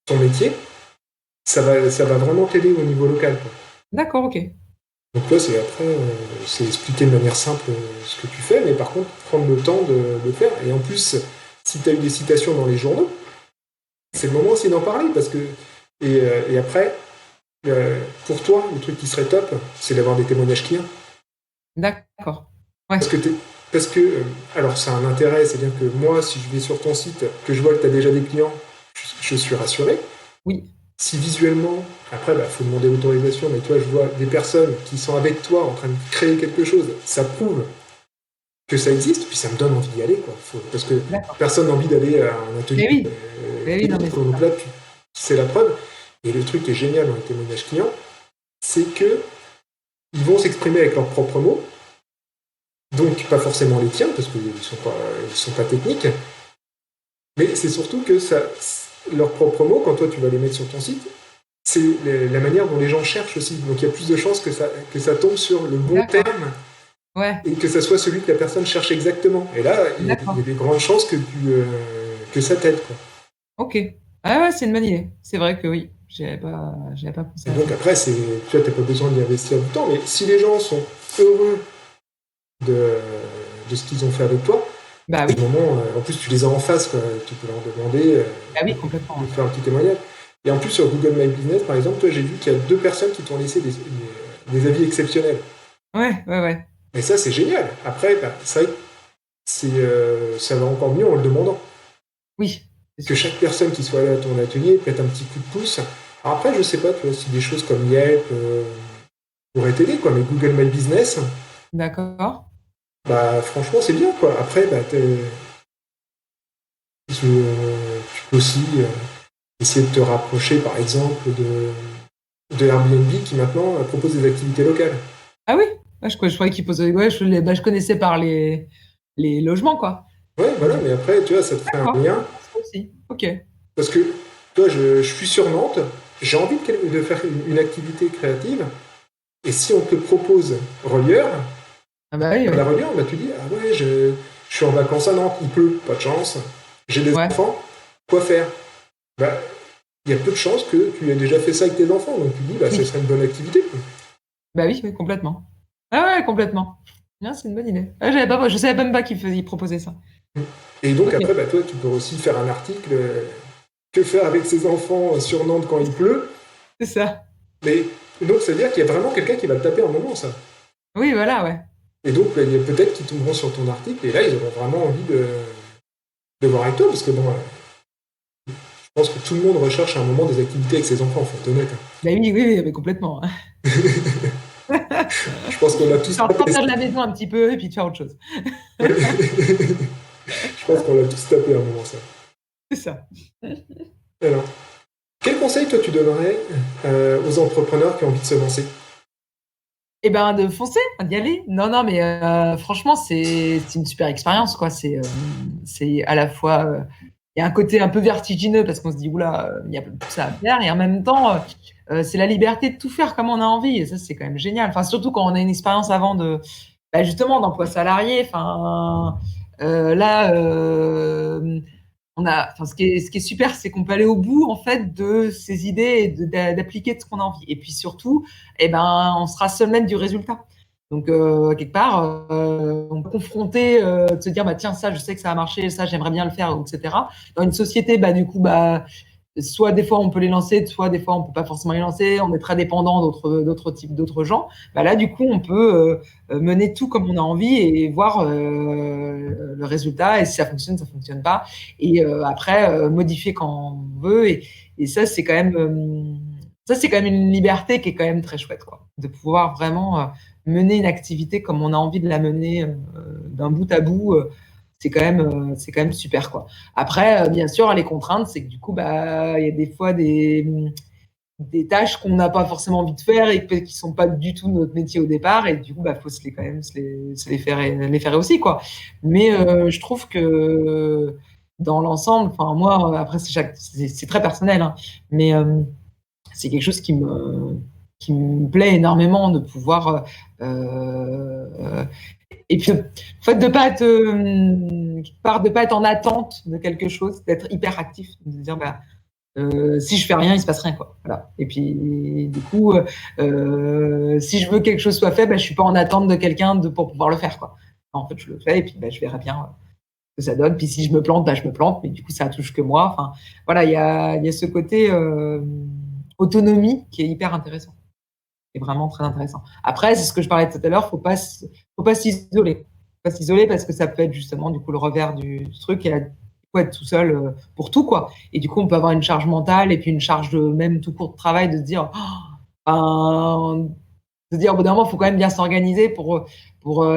ton métier, ça va vraiment t'aider au niveau local. Quoi. D'accord, ok. Donc là, c'est expliquer de manière simple ce que tu fais, mais par contre, prendre le temps de le faire. Et en plus, si tu as eu des citations dans les journaux, c'est le moment aussi d'en parler, parce que... Et après, pour toi, le truc qui serait top, c'est d'avoir des témoignages clients. D'accord. Ouais. Parce que, alors ça a un intérêt, c'est-à-dire que moi, si je vais sur ton site, que je vois que tu as déjà des clients, je suis rassuré. Oui. Si visuellement, après, faut demander l'autorisation, mais toi, je vois des personnes qui sont avec toi en train de créer quelque chose, ça prouve que ça existe, puis ça me donne envie d'y aller, quoi. Parce que personne n'a envie d'aller à un atelier. Donc là, c'est la preuve. Et le truc qui est génial dans les témoignages clients, c'est que ils vont s'exprimer avec leurs propres mots, donc pas forcément les tiens, parce qu'ils sont pas techniques, mais c'est surtout que leurs propres mots, quand toi tu vas les mettre sur ton site, c'est la manière dont les gens cherchent aussi. Donc il y a plus de chances que ça tombe sur le bon terme et que ça soit celui que la personne cherche exactement. Et là, il y a des grandes chances que ça t'aide. Quoi. Ok. Ah ouais, c'est une bonne idée. C'est vrai que oui, j'avais pas pensé. Et donc après, tu vois, t'as pas besoin d'y investir du temps, mais si les gens sont heureux de ce qu'ils ont fait avec toi, bah oui. Moment, en plus tu les as en face, quoi. Tu peux leur demander complètement. de faire un petit témoignage. Et en plus sur Google My Business, par exemple, toi j'ai vu qu'il y a 2 personnes qui t'ont laissé des avis exceptionnels. Ouais. Et ça c'est génial. Après, c'est vrai que ça va encore mieux en le demandant. Oui. Que chaque personne qui soit là à ton atelier mette un petit coup de pouce. Alors après, je sais pas, tu vois, si des choses comme Yelp pourraient t'aider, quoi, mais Google My Business. D'accord. Franchement, c'est bien, quoi. Après, tu peux aussi essayer de te rapprocher, par exemple, de Airbnb qui maintenant propose des activités locales. Ah oui, je croyais qu'ils posaient. Ouais, je connaissais par les logements, quoi. Ouais, voilà, mais après, tu vois, ça te fait un lien. Ça aussi, ok. Parce que, toi, je suis sur Nantes, j'ai envie de faire une activité créative, et si on te propose relieur, la relieur, tu dis, ah ouais, je suis en vacances à Nantes, il pleut, pas de chance, j'ai des enfants, quoi faire? Il y a peu de chances que tu aies déjà fait ça avec tes enfants, donc tu dis, ce serait une bonne activité. Bah oui, complètement. Ah ouais, complètement. Non, c'est une bonne idée. Ah, je savais même pas qu'il proposait ça. Et donc après, toi, tu peux aussi faire un article que faire avec ses enfants sur Nantes quand il pleut. C'est ça. Mais donc, ça veut dire qu'il y a vraiment quelqu'un qui va le taper un moment, ça. Oui, voilà, ouais. Et donc, il y a peut-être qu'ils tomberont sur ton article, et là, ils auront vraiment envie de voir avec toi, parce que bon, je pense que tout le monde recherche à un moment des activités avec ses enfants, faut être honnête. Bah oui, mais complètement. Je pense qu'on a tous tapé. Sortir de la maison un petit peu et puis de faire autre chose. Je pense qu'on l'a tous tapé à un moment, ça. C'est ça. Alors, quel conseil, toi, tu donnerais aux entrepreneurs qui ont envie de se lancer? Eh ben, de foncer, d'y aller. Non, mais franchement, c'est une super expérience, quoi. C'est à la fois... il y a un côté un peu vertigineux parce qu'on se dit, oula, il y a tout ça à faire. Et en même temps, c'est la liberté de tout faire comme on a envie. Et ça, c'est quand même génial. Enfin, surtout quand on a une expérience avant justement, d'emploi salarié. Enfin, là, ce qui est super, c'est qu'on peut aller au bout, en fait, de ses idées et d'appliquer ce qu'on a envie. Et puis surtout, on sera seul maître du résultat. Donc, quelque part, on peut confronter, de se dire, tiens, ça, je sais que ça a marché, ça, j'aimerais bien le faire, etc. Dans une société, du coup, soit des fois on peut les lancer, soit des fois on peut pas forcément les lancer, on est très dépendant d'autres gens. Là, du coup, on peut mener tout comme on a envie et voir le résultat, et si ça fonctionne pas. Et après, modifier quand on veut. Et ça, c'est quand même une liberté qui est quand même très chouette, quoi, de pouvoir vraiment mener une activité comme on a envie de la mener d'un bout à bout. C'est quand même super, quoi. Après, bien sûr, les contraintes, c'est que du coup, il y a des fois des tâches qu'on n'a pas forcément envie de faire et qui sont pas du tout notre métier au départ, et du coup faut se les faire aussi, quoi. Mais je trouve que dans l'ensemble, enfin moi après c'est très personnel, hein, mais c'est quelque chose qui me plaît énormément de pouvoir et puis en fait de pas être en attente de quelque chose, d'être hyper actif, de dire si je fais rien, il se passe rien, quoi. Voilà. Et puis du coup, si je veux que quelque chose soit fait, je suis pas en attente de quelqu'un pour pouvoir le faire, quoi. En fait, je le fais et puis je verrai bien ce que ça donne. Puis si je me plante, je me plante, mais du coup ça touche que moi. Enfin, voilà, il y a ce côté autonomie qui est hyper intéressant. C'est vraiment très intéressant. Après, c'est ce que je parlais tout à l'heure, faut pas s'isoler. Faut pas s'isoler parce que ça peut être justement du coup le revers du truc, et être tout seul pour tout, quoi. Et du coup, on peut avoir une charge mentale et puis une charge de même tout court de travail, de se dire au bout d'un moment, il faut quand même bien s'organiser pour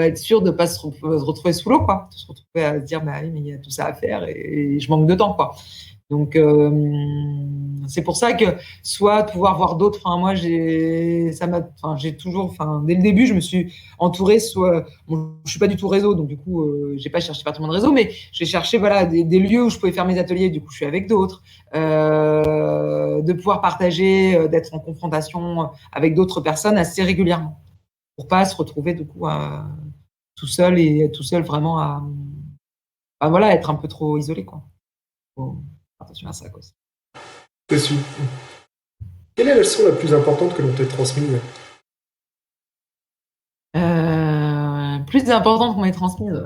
être sûr de ne pas se retrouver sous l'eau, quoi. De se retrouver à se dire oui, mais il y a tout ça à faire et je manque de temps, quoi. Donc c'est pour ça que soit pouvoir voir d'autres. Enfin moi j'ai toujours, dès le début je me suis entourée. Je suis pas du tout réseau, donc du coup j'ai pas cherché partout de réseau, mais j'ai cherché des lieux où je pouvais faire mes ateliers. Du coup je suis avec d'autres, de pouvoir partager, d'être en confrontation avec d'autres personnes assez régulièrement pour pas se retrouver du coup tout seul vraiment à être un peu trop isolé, quoi. Attention à ça, quoi. Je suis. Quelle est la leçon la plus importante que l'on t'ait transmise? Plus importante qu'on m'ait transmise.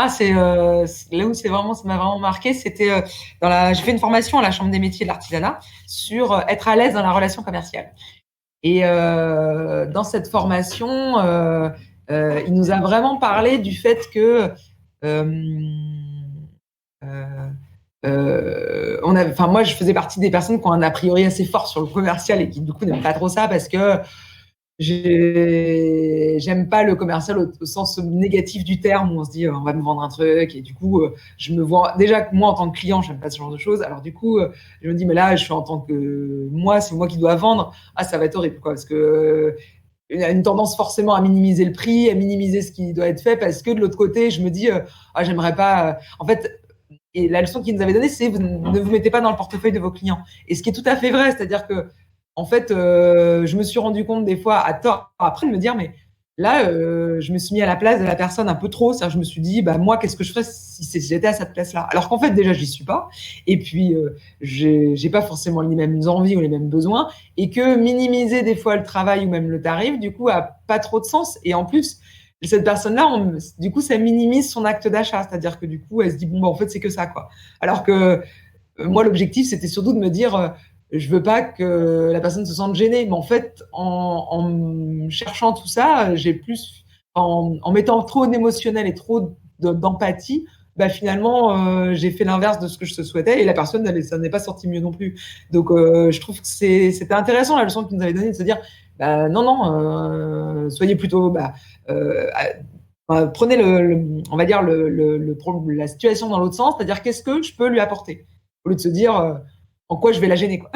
C'est là où ça m'a vraiment marqué, c'était j'ai fait une formation à la Chambre des métiers de l'artisanat sur être à l'aise dans la relation commerciale. Et dans cette formation, il nous a vraiment parlé du fait que moi, je faisais partie des personnes qui ont un a priori assez fort sur le commercial et qui du coup n'aiment pas trop ça parce que j'aime pas le commercial au sens négatif du terme où on se dit on va me vendre un truc, et du coup je me vois déjà que moi en tant que client j'aime pas ce genre de choses. Alors du coup je me dis mais là je suis en tant que c'est moi qui dois vendre, ça va être horrible, quoi, parce que il y a une tendance forcément à minimiser le prix, à minimiser ce qui doit être fait, parce que de l'autre côté je me dis j'aimerais pas en fait. Et la leçon qu'il nous avait donnée, c'est ne vous mettez pas dans le portefeuille de vos clients. Et ce qui est tout à fait vrai, c'est-à-dire que, en fait, je me suis rendu compte des fois, à tort, après de me dire, mais là, je me suis mis à la place de la personne un peu trop. C'est-à-dire, je me suis dit, moi, qu'est-ce que je ferais si j'étais à cette place-là? Alors qu'en fait, déjà, j'y suis pas. Et puis, j'ai pas forcément les mêmes envies ou les mêmes besoins. Et que minimiser des fois le travail ou même le tarif, du coup, a pas trop de sens. Et en plus, cette personne-là, du coup, ça minimise son acte d'achat. C'est-à-dire que du coup, elle se dit, en fait, c'est que ça, quoi. Alors que moi, l'objectif, c'était surtout de me dire, je veux pas que la personne se sente gênée. Mais en fait, en cherchant tout ça, en mettant trop d'émotionnel et trop d'empathie, finalement, j'ai fait l'inverse de ce que je souhaitais, et la personne, ça n'est pas sorti mieux non plus. Donc, je trouve que c'était intéressant la leçon qu'il nous avait donnée, de se dire, non, soyez plutôt, prenez on va dire la situation dans l'autre sens, c'est-à-dire qu'est-ce que je peux lui apporter, au lieu de se dire en quoi je vais la gêner, quoi.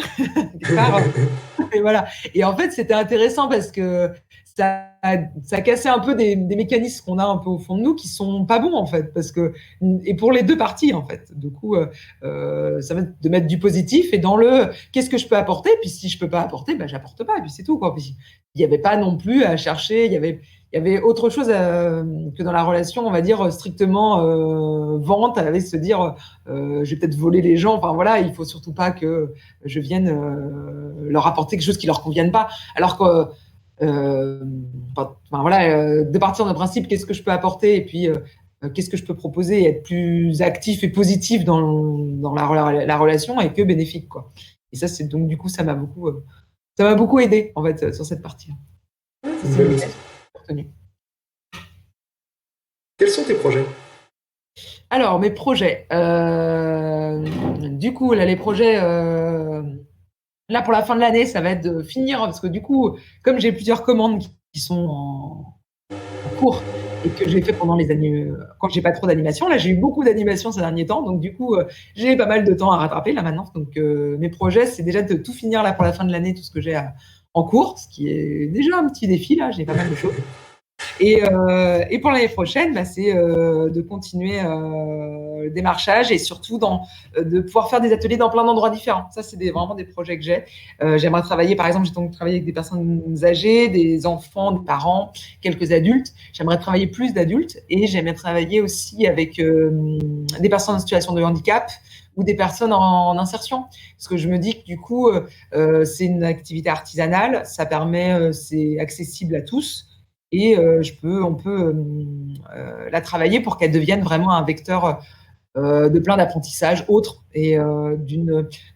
Et voilà. Et en fait, c'était intéressant parce que ça cassait un peu des mécanismes qu'on a un peu au fond de nous qui sont pas bons, en fait, et pour les deux parties, en fait. Du coup, ça va de mettre du positif et dans qu'est-ce que je peux apporter, puis si je peux pas apporter, j'apporte pas, et puis c'est tout, quoi. Puis, il n'y avait pas non plus à chercher, il y avait autre chose que dans la relation, on va dire strictement vente, à se dire je vais peut-être voler les gens. Enfin voilà, il faut surtout pas que je vienne leur apporter quelque chose qui leur convienne pas. Alors que de partir d'un principe, qu'est-ce que je peux apporter, et puis qu'est-ce que je peux proposer, et être plus actif et positif dans la relation, et que bénéfique, quoi. Et ça, c'est donc du coup ça m'a beaucoup aidé, en fait, sur cette partie. Quels sont tes projets? Alors, mes projets. Du coup, là, les projets, là, pour la fin de l'année, ça va être de finir, parce que du coup, comme j'ai plusieurs commandes qui sont en cours et que j'ai fait pendant les années quand j'ai pas trop d'animation. Là, j'ai eu beaucoup d'animation ces derniers temps, donc du coup, j'ai pas mal de temps à rattraper là maintenant. Donc mes projets, c'est déjà de tout finir là pour la fin de l'année, tout ce que j'ai en cours, ce qui est déjà un petit défi là. J'ai pas mal de choses. Et pour l'année prochaine, bah, c'est de continuer le démarchage et surtout de pouvoir faire des ateliers dans plein d'endroits différents. Ça, c'est vraiment des projets que j'ai. J'aimerais travailler, par exemple, j'ai donc travaillé avec des personnes âgées, des enfants, des parents, quelques adultes. J'aimerais travailler plus d'adultes et j'aimerais travailler aussi avec des personnes en situation de handicap ou des personnes en insertion. Parce que je me dis que du coup, c'est une activité artisanale, ça permet, c'est accessible à tous. Et on peut la travailler pour qu'elle devienne vraiment un vecteur de plein d'apprentissages autres et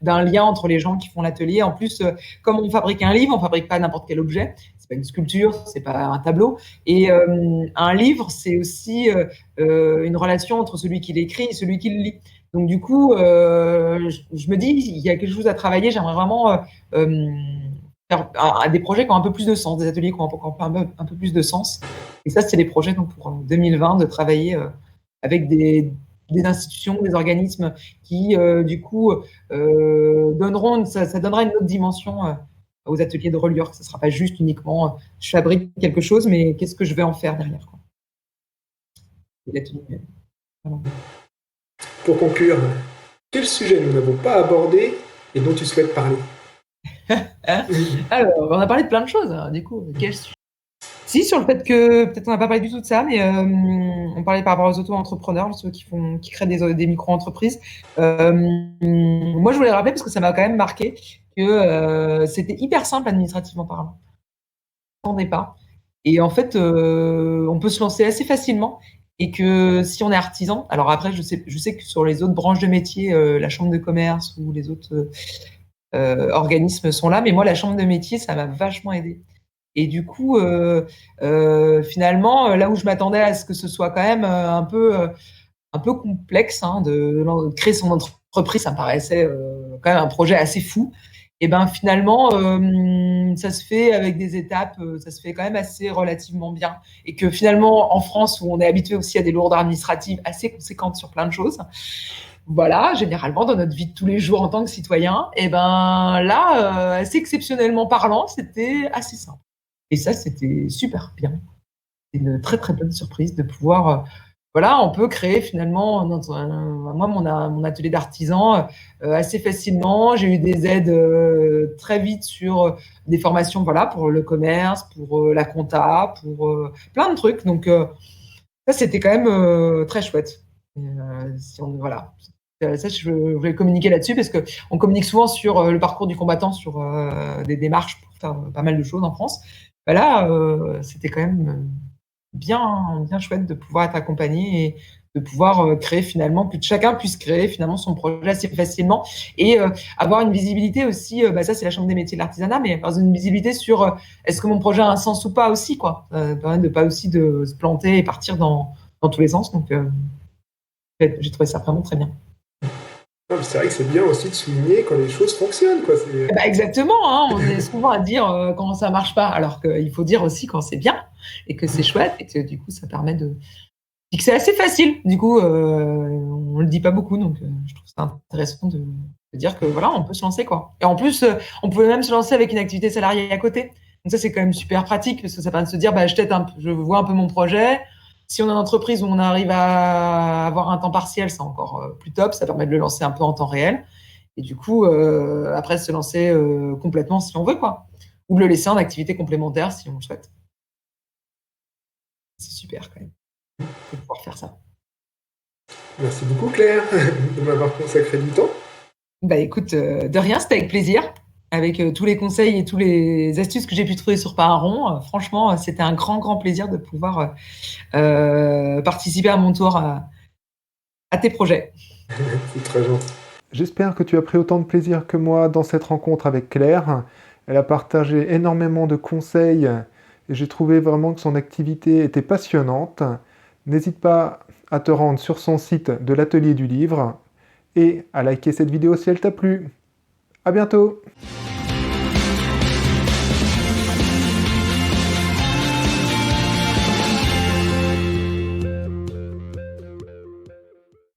d'un lien entre les gens qui font l'atelier. En plus, comme on fabrique un livre, on fabrique pas n'importe quel objet. C'est pas une sculpture, c'est pas un tableau. Et un livre, c'est aussi une relation entre celui qui l'écrit et celui qui le lit. Donc du coup, je me dis, il y a quelque chose à travailler. J'aimerais vraiment faire des projets qui ont un peu plus de sens, des ateliers qui ont un peu plus de sens. Et ça, c'est les projets donc, pour 2020, de travailler avec des institutions, des organismes qui, du coup, ça donnera une autre dimension aux ateliers de reliure. Ce ne sera pas juste uniquement je fabrique quelque chose, mais qu'est-ce que je vais en faire derrière, quoi. Voilà. Pour conclure, quel sujet nous n'avons pas abordé et dont tu souhaites parler? Alors, on a parlé de plein de choses, du coup. Si, sur le fait que, peut-être on n'a pas parlé du tout de ça, mais on parlait par rapport aux auto-entrepreneurs, ceux qui créent des micro-entreprises. Moi, je voulais rappeler, parce que ça m'a quand même marqué, que c'était hyper simple administrativement parlant. On n'en est pas. Et en fait, on peut se lancer assez facilement. Et que si on est artisan, alors après, je sais que sur les autres branches de métier, la chambre de commerce ou les autres organismes sont là, mais moi, la chambre de métier, ça m'a vachement aidé. Et du coup, finalement, là où je m'attendais à ce que ce soit quand même un peu complexe de créer son entreprise, ça me paraissait quand même un projet assez fou. Et ben finalement, ça se fait avec des étapes, ça se fait quand même assez relativement bien. Et que finalement, en France, où on est habitué aussi à des lourdeurs administratives assez conséquentes sur plein de choses, voilà, généralement dans notre vie de tous les jours en tant que citoyen, et ben là, assez exceptionnellement parlant, c'était assez simple. Et ça, c'était super bien. C'est une très très bonne surprise de pouvoir, voilà, on peut créer finalement moi mon atelier d'artisan assez facilement. J'ai eu des aides très vite sur des formations, voilà, pour le commerce, pour la compta, pour plein de trucs. Donc ça, c'était quand même très chouette. Voilà. Ça, je voulais communiquer là-dessus parce qu'on communique souvent sur le parcours du combattant, sur des démarches pour faire pas mal de choses en France. Là, c'était quand même bien chouette de pouvoir être accompagné et de pouvoir créer finalement, que chacun puisse créer finalement son projet assez facilement et avoir une visibilité aussi, ça c'est la chambre des métiers de l'artisanat, mais avoir une visibilité sur est-ce que mon projet a un sens ou pas aussi, quoi. Ça permet de pas aussi de se planter et partir dans tous les sens. Donc j'ai trouvé ça vraiment très bien. C'est vrai que c'est bien aussi de souligner quand les choses fonctionnent, quoi. Exactement, on est souvent à dire quand ça marche pas, alors qu'il faut dire aussi quand c'est bien et que c'est chouette et que du coup ça permet et que c'est assez facile. Du coup, on le dit pas beaucoup, donc je trouve ça intéressant de dire que voilà, on peut se lancer, quoi. Et en plus, on pouvait même se lancer avec une activité salariée à côté. Donc ça, c'est quand même super pratique parce que ça permet de se dire, je vois un peu mon projet. Si on a une entreprise où on arrive à avoir un temps partiel, c'est encore plus top. Ça permet de le lancer un peu en temps réel. Et du coup, après, se lancer complètement si on veut, quoi. Ou le laisser en activité complémentaire si on le souhaite. C'est super, quand même, de pouvoir faire ça. Merci beaucoup, Claire, de m'avoir consacré du temps. Écoute, de rien, c'était avec plaisir. Avec tous les conseils et toutes les astuces que j'ai pu trouver sur Pain-Rond, franchement, c'était un grand plaisir de pouvoir participer à mon tour à tes projets. C'est très gentil. J'espère que tu as pris autant de plaisir que moi dans cette rencontre avec Claire. Elle a partagé énormément de conseils et j'ai trouvé vraiment que son activité était passionnante. N'hésite pas à te rendre sur son site de l'Atelier du Livre et à liker cette vidéo si elle t'a plu. À bientôt!